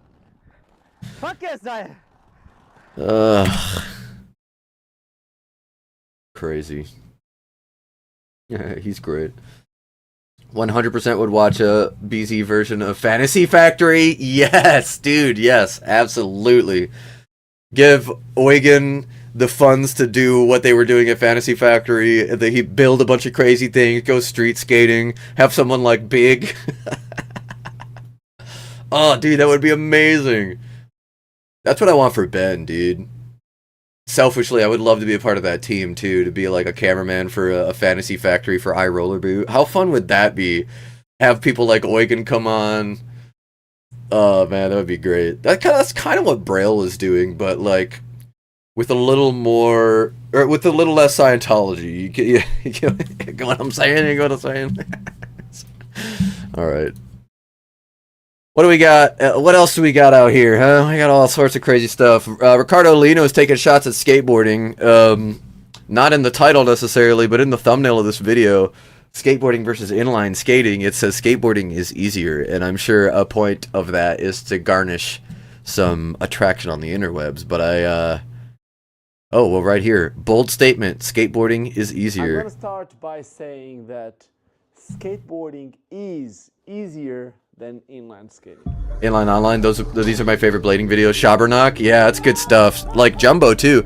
Fuck yes, I. Ugh. Crazy. Yeah, he's great. 100% would watch a BZ version of Fantasy Factory. Yes, dude. Yes, absolutely. Give Eugen the funds to do what they were doing at Fantasy Factory. He build a bunch of crazy things, go street skating, have someone like Big. Oh, dude, that would be amazing. That's what I want for Ben, dude. Selfishly, I would love to be a part of that team, too, to be like a cameraman for a Fantasy Factory for iRoller Boot. How fun would that be? Have people like Eugen come on. Oh, man, that would be great. That's kind of what Braille was doing, but like with a little more, or with a little less Scientology. You get what I'm saying? You get what I'm saying? All right. What do we got? What else do we got out here, huh? We got all sorts of crazy stuff. Ricardo Lino is taking shots at skateboarding. Not in the title necessarily, but in the thumbnail of this video. Skateboarding versus inline skating. It says skateboarding is easier, and I'm sure a point of that is to garnish some attraction on the interwebs. But oh, well, right here. Bold statement. Skateboarding is easier. I'm going to start by saying that skateboarding is easier than inline skating. Inline online, these are my favorite blading videos. Schabernack, yeah, that's good stuff. Like Jumbo too.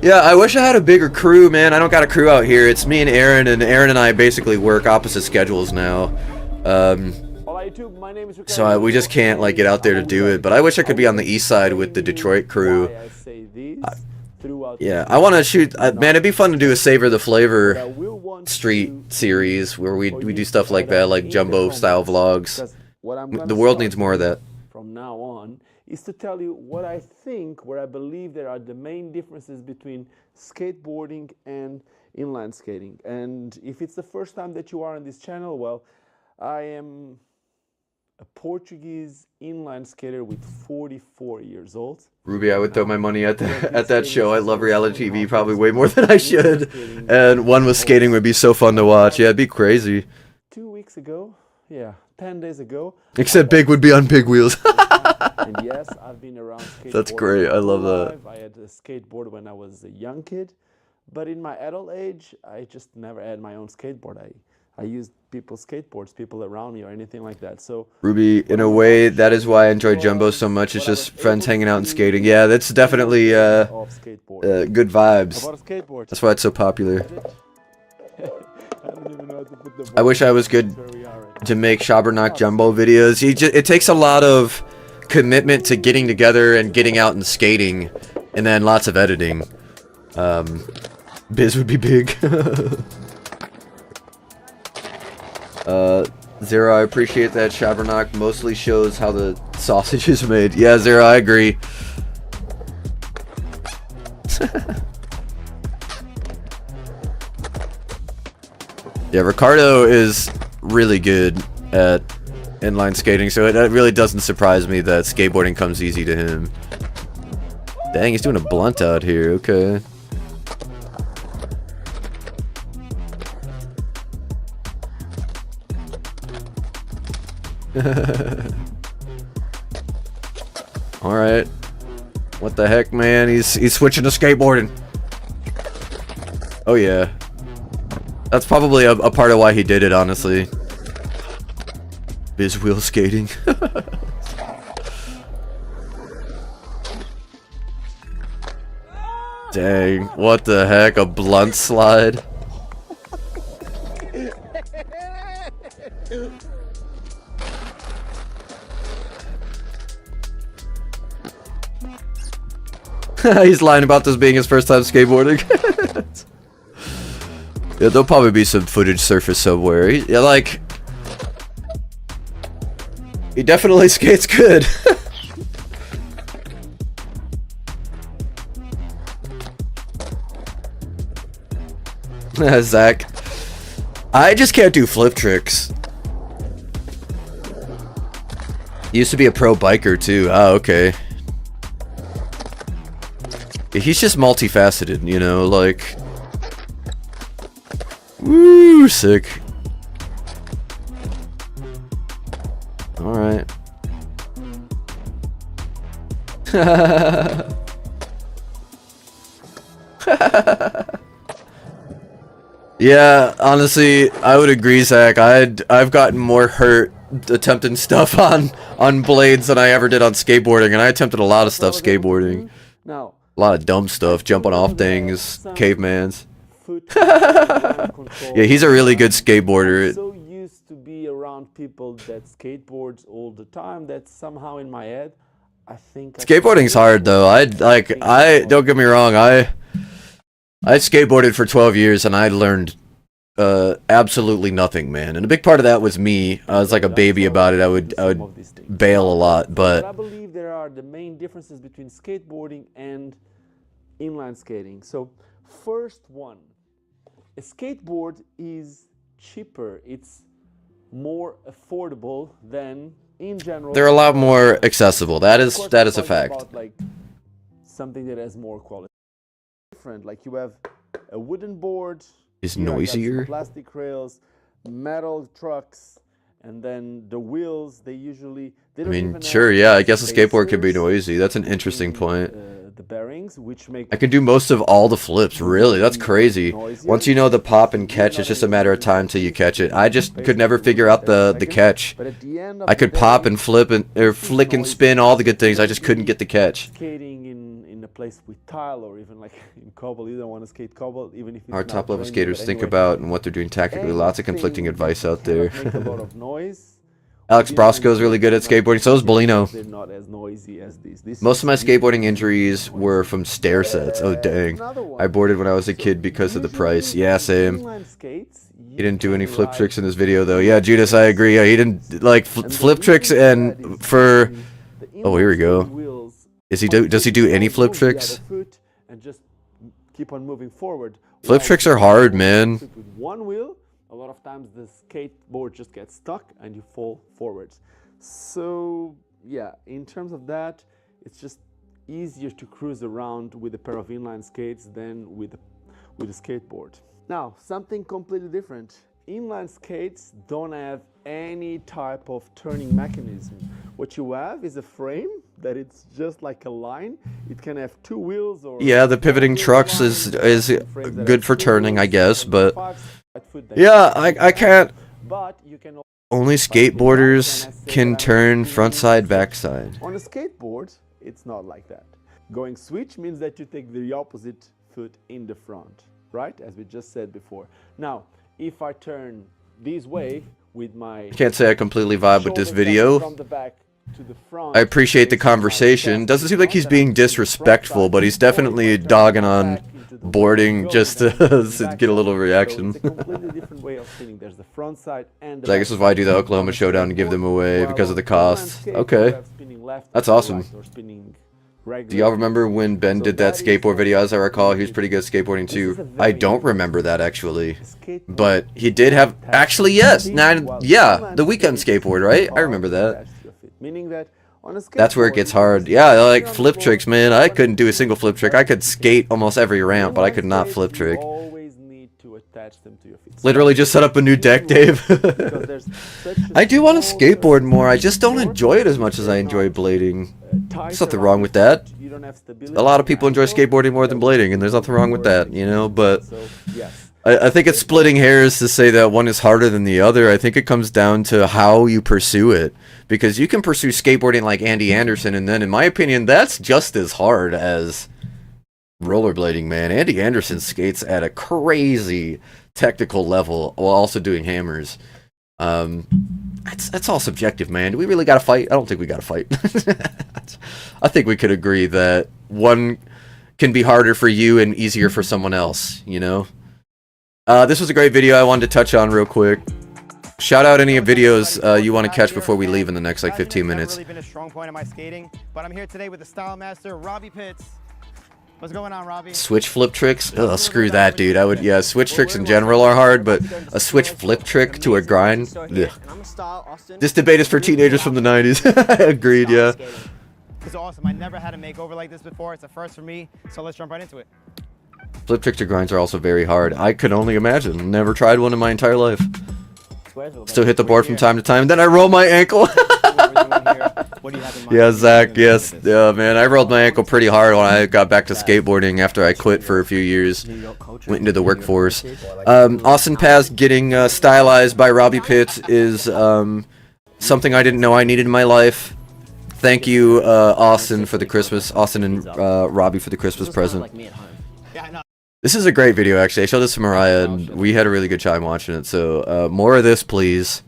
Yeah, I wish I had a bigger crew, man. I don't got a crew out here. It's me and Aaron and I basically work opposite schedules now. So we just can't like get out there to do it. But I wish I could be on the east side with the Detroit crew. Yeah, I want to shoot. Man, it'd be fun to do a Savor the Flavor Street series where we do stuff like that, like Jumbo style vlogs. The world needs more of that. From now on, is to tell you what I think, where I believe there are the main differences between skateboarding and inline skating. And if it's the first time that you are on this channel, well, I am a Portuguese inline skater with 44 years old. Ruby, I would throw my money at that show. I love reality TV probably way more than I should. And one with skating would be so fun to watch. Yeah, it'd be crazy. 2 weeks ago, yeah, 10 days ago. Except Big would be on big wheels. And yes, I've been around skateboarding. That's great. I love that. I had a skateboard when I was a young kid. But in my adult age, I just never had my own skateboard. I used people's skateboards, people around me or anything like that. So Ruby, in a way, that is why I enjoy Jumbo so much. It's just friends hanging out and skating. Yeah, that's definitely good vibes. That's why it's so popular. I wish I was good to make Schabernack Jumbo videos. It takes a lot of commitment to getting together and getting out and skating, and then lots of editing. Biz would be big. Zero, I appreciate that. Schabernack mostly shows how the sausage is made. Yeah, Zero, I agree. Yeah, Ricardo is really good at inline skating, so it really doesn't surprise me that skateboarding comes easy to him. Dang, he's doing a blunt out here. Okay. Alright. What the heck, man? He's switching to skateboarding. Oh yeah. That's probably a part of why he did it, honestly. Biz wheel skating. Dang, what the heck? A blunt slide? He's lying about this being his first time skateboarding. Yeah, there'll probably be some footage surface somewhere. He definitely skates good. Zach. I just can't do flip tricks. Used to be a pro biker too. Oh, okay. He's just multifaceted, you know, like... Woo, sick. Alright. Yeah, honestly, I would agree, Zach. I've gotten more hurt attempting stuff on blades than I ever did on skateboarding, and I attempted a lot of stuff skateboarding. Now, a lot of dumb stuff, jumping off things, cavemans. Yeah, he's a really good skateboarder. I'm so used to be around people that skateboards all the time that somehow in my head, I think Skateboarding's hard though. I don't get me wrong. I skateboarded for 12 years and I learned absolutely nothing, man. And a big part of that was me. I was like a baby about it. I would bail a lot, but I believe there are the main differences between skateboarding and inline skating. So first one, a skateboard is cheaper. It's more affordable than in general. they're a lot more accessible. That is a fact. About, like, something that has more quality. Different, like you have a wooden board. Is here I got some noisier. plastic rails, metal trucks, and then the wheels. They usually. They I don't mean, even sure, have yeah. I guess a skateboard could be spacers noisy. That's an interesting between, point. The bearings, which make I could do most of all the flips, really. That's crazy. Once you know the pop and catch, it's just a matter of time till you catch it. I just could never figure out the catch. But at the end of I the could day, pop and flip and or flick and spin, all the good things. I just couldn't get the catch. skating in a place with tile or even like in cobble, you don't want to skate cobble, even if it's Our not top level raining, skaters but think anyway, about and what they're doing tactically. Lots of conflicting anything advice out that there. cannot make a lot of noise. Alex Brosco is really good at skateboarding. So is Bolino. They're not as noisy as these. Most of my skateboarding injuries were from stair sets. Oh dang! I boarded when I was a kid because of the price. Yeah, same. He didn't do any flip tricks in this video though. Yeah, Judas, I agree. Yeah, he didn't like flip tricks and for. Oh, here we go. Does he do any flip tricks? And just keep on moving forward. Flip tricks are hard, man. With one wheel, a lot of times the skateboard just gets stuck and you fall forwards. So yeah, in terms of that, it's just easier to cruise around with a pair of inline skates than with a skateboard. Now, something completely different. Inline skates don't have any type of turning mechanism. What you have is a frame that it's just like a line. It can have two wheels or... Yeah, the pivoting trucks is good for turning, I guess, but... Yeah, I can't... But you can Only skateboarders can turn front side, back side. On a skateboard, it's not like that. Going switch means that you take the opposite foot in the front, right? As we just said before. Now, if I turn this way with my... I can't say I completely vibe with this video. From the back to the front, I appreciate the conversation. Doesn't seem like he's being disrespectful, but he's definitely dogging on boarding just to get a little reaction. So it's a completely different way of spinning. There's the front side and the So I guess this is why I do the Oklahoma Showdown and give them away because of the cost. Okay. That's awesome. Do y'all remember when Ben did that skateboard video? As I recall, he was pretty good at skateboarding too. I don't remember that actually. But he did have... Actually, yes. Now, yeah, the weekend skateboard, right? I remember that. Meaning that on a That's where it gets hard. Yeah, like flip tricks, man. I couldn't do a single flip trick. I could skate almost every ramp, but I could not flip trick. Always need to attach them to your feet. Literally just set up a new deck, Dave. I do want to skateboard more. I just don't enjoy it as much as I enjoy blading. There's nothing wrong with that. A lot of people enjoy skateboarding more than blading, and there's nothing wrong with that, you know, but... I think it's splitting hairs to say that one is harder than the other. I think it comes down to how you pursue it. Because you can pursue skateboarding like Andy Anderson, and then, in my opinion, that's just as hard as rollerblading, man. Andy Anderson skates at a crazy technical level while also doing hammers. That's all subjective, man. Do we really got to fight? I don't think we got to fight. I think we could agree that one can be harder for you and easier for someone else, you know? This was a great video I wanted to touch on real quick. Shout out any videos you want to catch before we leave in the next like 15 minutes. Really been a strong point of my skating, but I'm here today with the Style Master, Robbie Pitts. What's going on, Robbie? Switch flip tricks? Oh, screw that, dude. I would, yeah, switch tricks in general are hard, but a switch flip trick to a grind? Ugh. This debate is for teenagers from the 90s. Agreed, yeah. It's awesome. I never had a makeover like this before. It's a first for me, so let's jump right into it. Flip trick to grinds are also very hard. I could only imagine. Never tried one in my entire life. Still hit the board from time to time, then I roll my ankle. Yeah, Zach, yes. Yeah, man, I rolled my ankle pretty hard when I got back to skateboarding after I quit for a few years. Went into the workforce. Austin Paz getting stylized by Robbie Pitt is something I didn't know I needed in my life. Thank you, Austin, for the Christmas. Austin and Robbie for the Christmas present. This is a great video, actually. I showed this to Mariah, and we had a really good time watching it. So, more of this, please.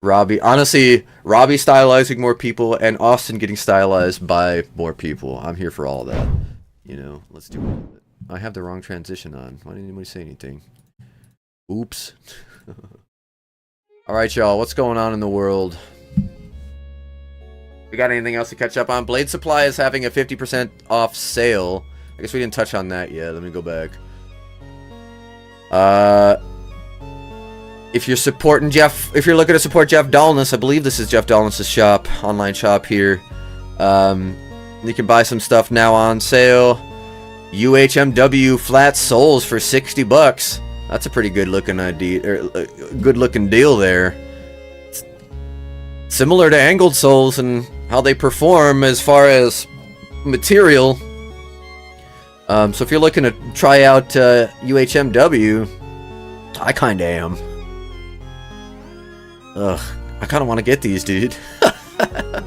Robbie, honestly, Robbie stylizing more people, and Austin getting stylized by more people. I'm here for all that. You know, let's do it. I have the wrong transition on. Why didn't anybody say anything? Oops. Alright, y'all, what's going on in the world? We got anything else to catch up on? Blade Supply is having a 50% off sale. I guess we didn't touch on that yet. Let me go back. If you're supporting Jeff, if you're looking to support Jeff Dahlness, I believe this is Jeff Dahlness' shop, online shop here. You can buy some stuff now on sale. UHMW flat soles for $60. That's a pretty good looking idea, or good looking deal there. It's similar to angled soles and how they perform as far as material. So if you're looking to try out UHMW, I kinda am. Ugh, I kinda wanna get these, dude. I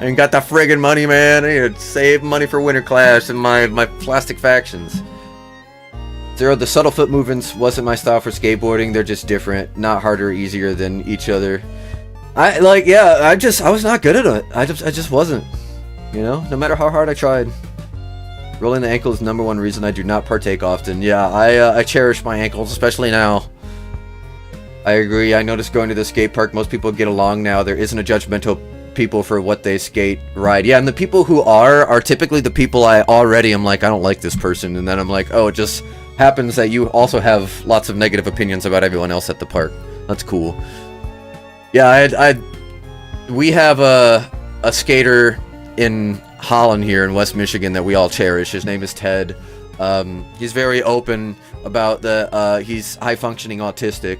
ain't got that friggin' money, man. I need to save money for Winter Clash and my plastic factions. Zero, the subtle foot movements wasn't my style for skateboarding. They're just different, not harder or easier than each other. I was not good at it. I just wasn't. You know, no matter how hard I tried. Rolling the ankle is the #1 reason I do not partake often. Yeah, I cherish my ankles, especially now. I agree. I noticed going to the skate park, most people get along now. There isn't a judgmental people for what they skate ride. Yeah, and the people who are typically the people I already am like, I don't like this person. And then I'm like, oh, it just happens that you also have lots of negative opinions about everyone else at the park. That's cool. Yeah, we have a skater in Holland here in West Michigan that we all cherish. His name is Ted. He's very open about he's high functioning autistic,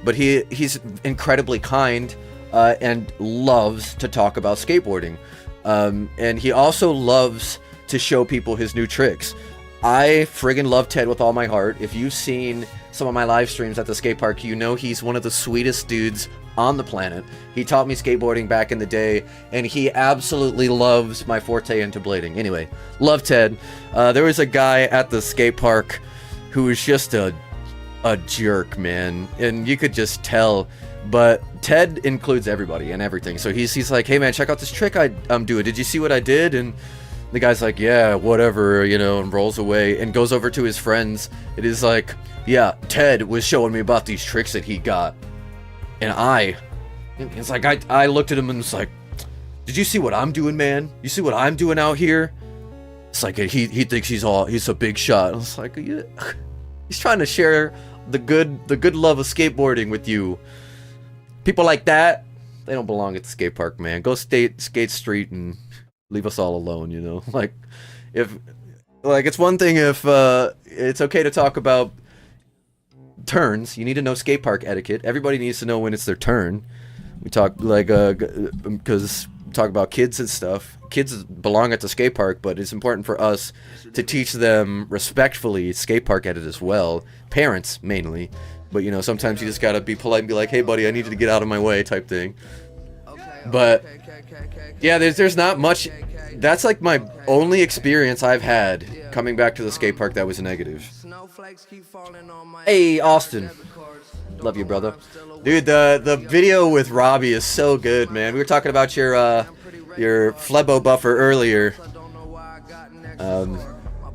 but he's incredibly kind and loves to talk about skateboarding, and he also loves to show people his new tricks. I friggin' love Ted with all my heart. If you've seen some of my live streams at the skate park, you know he's one of the sweetest dudes on the planet. He taught me skateboarding back in the day, and he absolutely loves my forte into blading. Anyway, love Ted. There was a guy at the skate park who was just a jerk, man, and you could just tell. But Ted includes everybody and everything. So he's like, hey man, check out this trick I'm doing. Did you see what I did? And the guy's like, yeah, whatever, you know, and rolls away and goes over to his friends. It is like, yeah, Ted was showing me about these tricks that he got. And it's like, I looked at him and was like, did you see what I'm doing, man? You see what I'm doing out here? It's like, he thinks he's a big shot. I was like, yeah. He's trying to share the good love of skateboarding with you. People like that, they don't belong at the skate park, man. Go skate street and leave us all alone, you know? Like, it's one thing if it's okay to talk about turns. You need to know skate park etiquette. Everybody needs to know when it's their turn. We talk because we talk about kids and stuff. Kids belong at the skate park, but it's important for us to teach them respectfully skate park etiquette as well. Parents mainly, but you know, sometimes you just gotta be polite and be like, hey buddy, I need you to get out of my way type thing. But yeah, there's not much. That's like my only experience I've had coming back to the skate park that was negative. Hey, Austin. Love you, brother. Dude, the video with Robbie is so good, man. We were talking about your Flebo buffer earlier.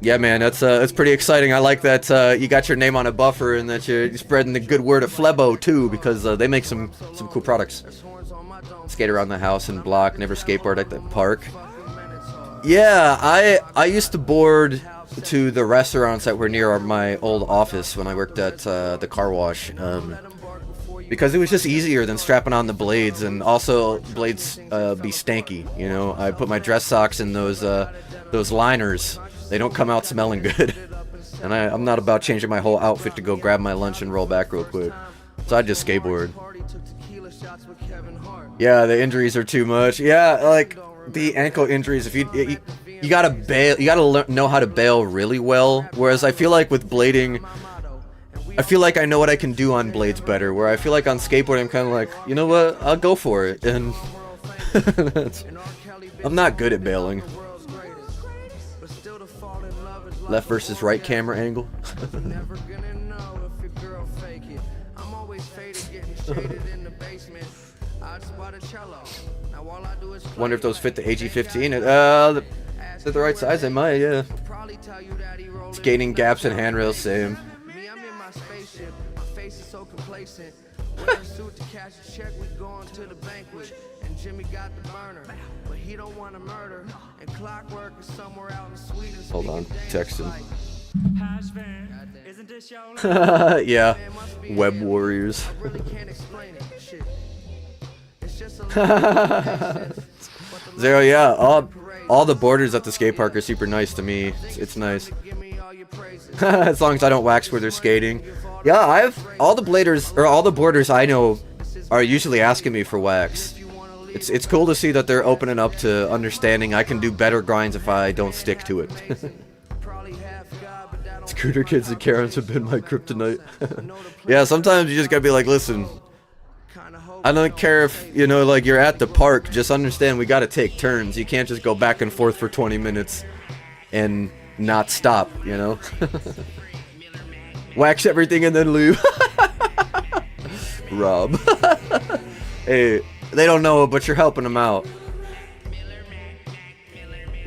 Yeah, man, that's pretty exciting. I like that you got your name on a buffer and that you're spreading the good word of Flebo too, because they make some cool products. Skate around the house and block, never skateboard at the park. Yeah, I used to board to the restaurants that were near my old office when I worked at the car wash, because it was just easier than strapping on the blades, and also blades be stanky. You know, I put my dress socks in those liners. They don't come out smelling good, and I'm not about changing my whole outfit to go grab my lunch and roll back real quick. So I just skateboard. Yeah, the injuries are too much. Yeah, like the ankle injuries. If you gotta bail, you gotta know how to bail really well. Whereas I feel like with blading, I feel like I know what I can do on blades better. Where I feel like on skateboard, I'm kind of like, you know what, I'll go for it, and I'm not good at bailing. Left versus right camera angle. Wonder if those fit the AG15. Is it the right size? They might, yeah. Skating gaps and handrails, same. Hold on, text him. Yeah, web warriors. Zero, yeah, all the borders at the skate park are super nice to me. It's nice. As long as I don't wax where they're skating. Yeah, all the borders I know are usually asking me for wax. It's cool to see that they're opening up to understanding I can do better grinds if I don't stick to it. Scooter kids and Karens have been my kryptonite. Yeah, sometimes you just gotta be like, listen, I don't care if, you know, like you're at the park, just understand we gotta take turns. You can't just go back and forth for 20 minutes and not stop, you know? Wax everything and then leave. Rob. Hey, they don't know it, but you're helping them out.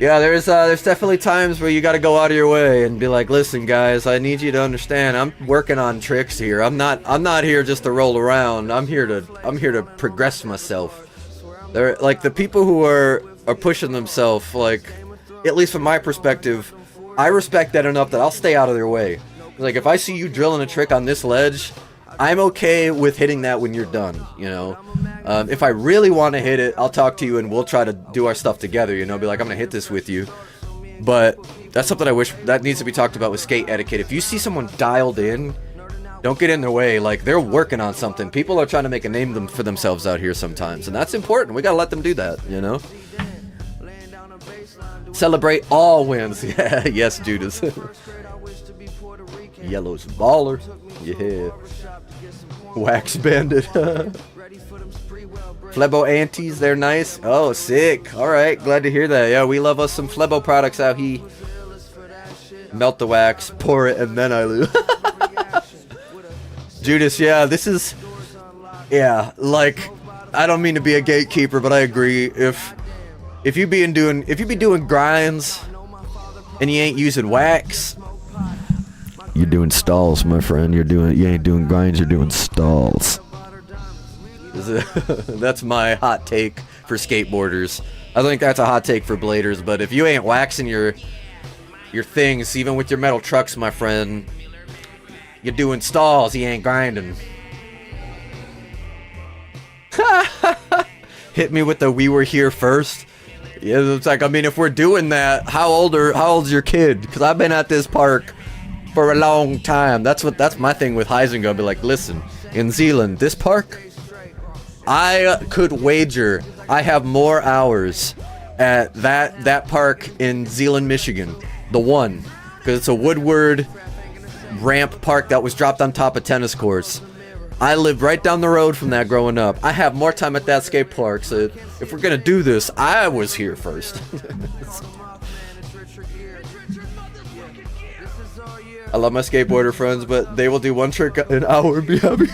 Yeah, there's definitely times where you gotta go out of your way and be like, listen guys, I need you to understand I'm working on tricks here. I'm not here just to roll around. I'm here to progress myself. They're like the people who are pushing themselves, like, at least from my perspective, I respect that enough that I'll stay out of their way. Like if I see you drilling a trick on this ledge, I'm okay with hitting that when you're done, you know. If I really want to hit it, I'll talk to you and we'll try to do our stuff together, you know, be like, I'm gonna hit this with you. But that's something I wish that needs to be talked about with skate etiquette. If you see someone dialed in, don't get in their way. Like, they're working on something. People are trying to make a name for themselves out here sometimes, and that's important. We gotta let them do that, you know. Celebrate all wins. Yeah, yes, Judas. Yellow's baller. Yeah. Wax Bandit. Flebo Anties, they're nice. Oh, sick. Alright, glad to hear that. Yeah, we love us some Flebo products out here. Melt the wax, pour it, and then I lose. Judas, yeah, this is... Yeah, like, I don't mean to be a gatekeeper, but I agree. If you be doing grinds and you ain't using wax, you're doing stalls, my friend. You ain't doing grinds, you're doing stalls. That's my hot take for skateboarders. I think that's a hot take for bladers, but if you ain't waxing your things, even with your metal trucks, my friend, you're doing stalls, you ain't grinding. Hit me with the "we were here first." Yeah, it's like, I mean, if we're doing that, how old's your kid? Because I've been at this park for a long time. That's my thing with Heisinger. I'll be like, listen, in Zealand, this park, I could wager I have more hours at that park in Zealand, Michigan, the one, because it's a Woodward ramp park that was dropped on top of tennis courts. I lived right down the road from that growing up. I have more time at that skate park, so if we're gonna do this, I was here first. I love my skateboarder friends, but they will do one trick an hour and be happy.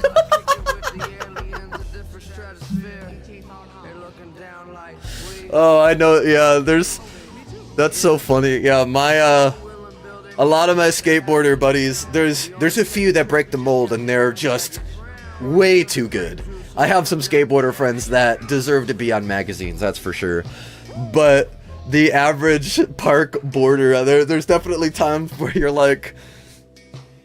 Oh, I know. Yeah, that's so funny. Yeah, a lot of my skateboarder buddies, there's a few that break the mold and they're just way too good. I have some skateboarder friends that deserve to be on magazines, that's for sure. But the average park boarder. There's definitely times where you're like,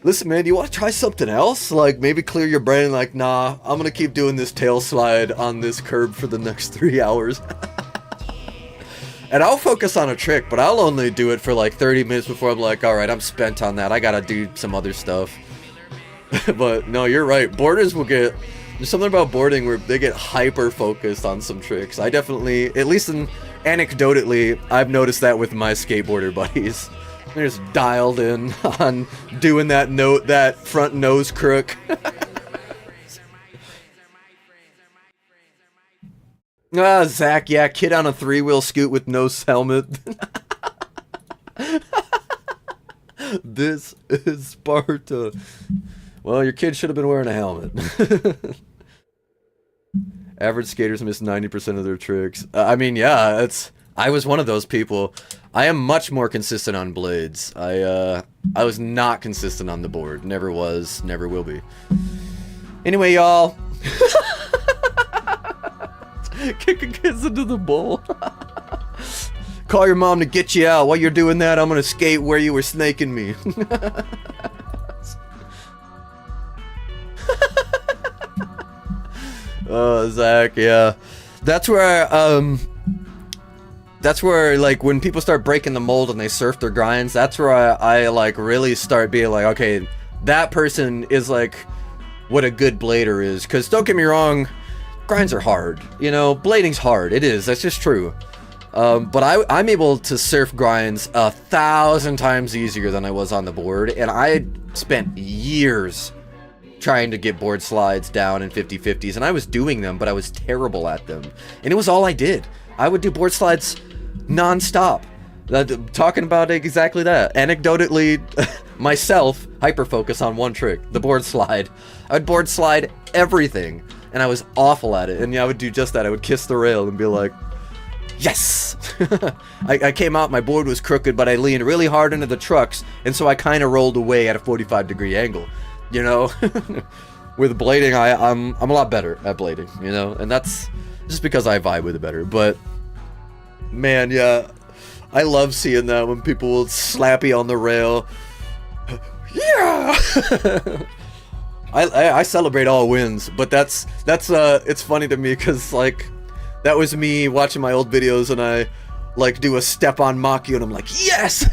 listen, man, do you want to try something else? Like, maybe clear your brain, like, nah, I'm gonna keep doing this tail slide on this curb for the next 3 hours. And I'll focus on a trick, but I'll only do it for like 30 minutes before I'm like, alright, I'm spent on that. I gotta do some other stuff. But no, you're right. Boarders will get... There's something about boarding where they get hyper-focused on some tricks. I definitely, at least anecdotally, I've noticed that with my skateboarder buddies. They're just dialed in on doing that front nose crook. Ah, Zach, yeah, kid on a 3-wheel scoot with no helmet. This is Sparta. Well, your kid should have been wearing a helmet. Average skaters miss 90% of their tricks. I mean, yeah, I was one of those people. I am much more consistent on blades. I was not consistent on the board. Never was, never will be. Anyway, y'all. Kicking kids into the bowl. Call your mom to get you out. While you're doing that, I'm gonna skate where you were snaking me. Oh, Zach, yeah. That's where, like, when people start breaking the mold and they surf their grinds, that's where I like, really start being like, okay, that person is, like, what a good blader is. Because, don't get me wrong, grinds are hard. You know, blading's hard. It is. That's just true. But I'm able to surf grinds 1,000 times easier than I was on the board. And I spent years trying to get board slides down in 50-50s, and I was doing them, but I was terrible at them. And it was all I did. I would do board slides non-stop. Talking about exactly that. Anecdotally, myself, hyper-focus on one trick, the board slide. I would board slide everything, and I was awful at it. And yeah, I would do just that. I would kiss the rail and be like, yes! I came out, my board was crooked, but I leaned really hard into the trucks, and so I kind of rolled away at a 45-degree angle. You know, with blading, I'm a lot better at blading, you know, and that's just because I vibe with it better. But man, yeah, I love seeing that when people will slap you on the rail. Yeah, I celebrate all wins, but that's it's funny to me because like that was me watching my old videos and I like do a step on Maki and I'm like, yes.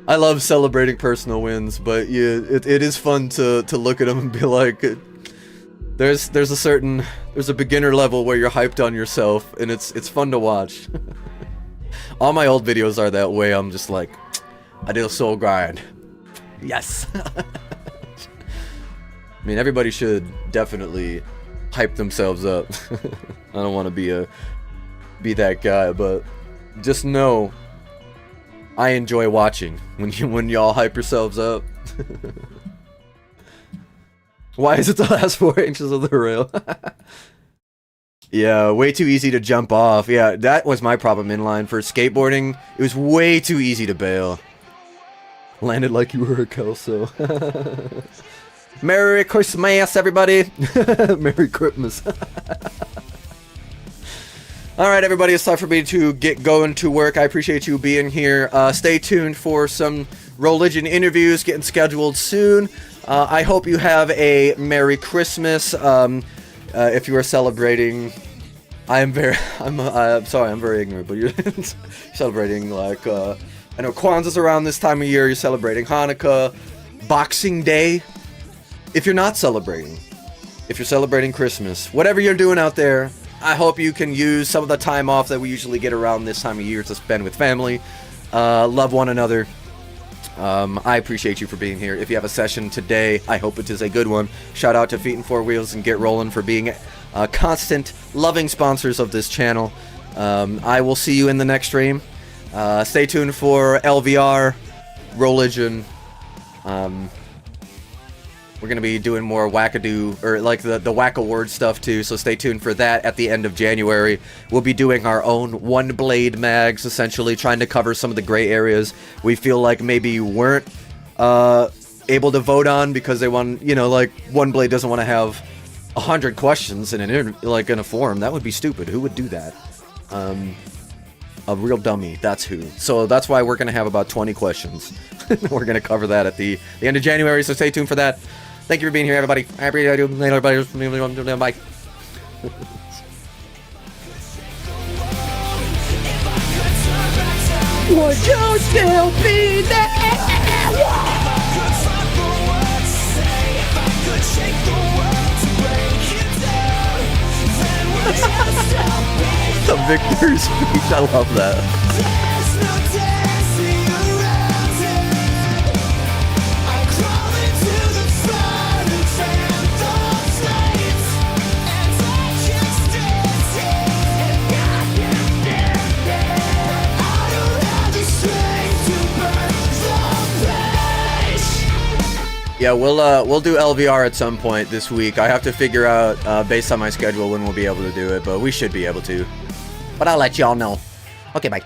I love celebrating personal wins, but yeah, it is fun to look at them and be like, there's a beginner level where you're hyped on yourself, and it's fun to watch. All my old videos are that way. I'm just like, I did a soul grind. Yes. I mean, everybody should definitely hype themselves up. I don't want to be that guy, but just know I enjoy watching when y'all hype yourselves up. Why is it the last 4 inches of the rail? Yeah, way too easy to jump off. Yeah, that was my problem inline. For skateboarding, it was way too easy to bail. Landed like you were a Kelso. Merry Christmas, everybody. Merry Christmas. Alright, everybody, it's time for me to get going to work. I appreciate you being here. Stay tuned for some religion interviews getting scheduled soon. I hope you have a Merry Christmas. If you are celebrating, I'm very ignorant, but you're celebrating, like, I know Kwanzaa's around this time of year. You're celebrating Hanukkah, Boxing Day. If you're not celebrating, if you're celebrating Christmas, whatever you're doing out there, I hope you can use some of the time off that we usually get around this time of year to spend with family. Love one another. I appreciate you for being here. If you have a session today, I hope it is a good one. Shout out to Feet and Four Wheels and Get Rollin' for being constant, loving sponsors of this channel. I will see you in the next stream. Stay tuned for LVR, Religion. We're going to be doing more wackadoo, or like the whack award stuff too, so stay tuned for that at the end of January. We'll be doing our own One Blade mags, essentially trying to cover some of the gray areas we feel like maybe weren't able to vote on because they want, you know, like One Blade doesn't want to have 100 questions in in a forum. That would be stupid. Who would do that? A real dummy. That's who. So that's why we're gonna have about 20 questions. We're gonna cover that at the end of January. So stay tuned for that. Thank you for being here, everybody. Bye. Would you still be there? The victor's speech. I love that. Yeah, we'll do LVR at some point this week. I have to figure out based on my schedule when we'll be able to do it, but we should be able to. But I'll let y'all know. Okay, bye.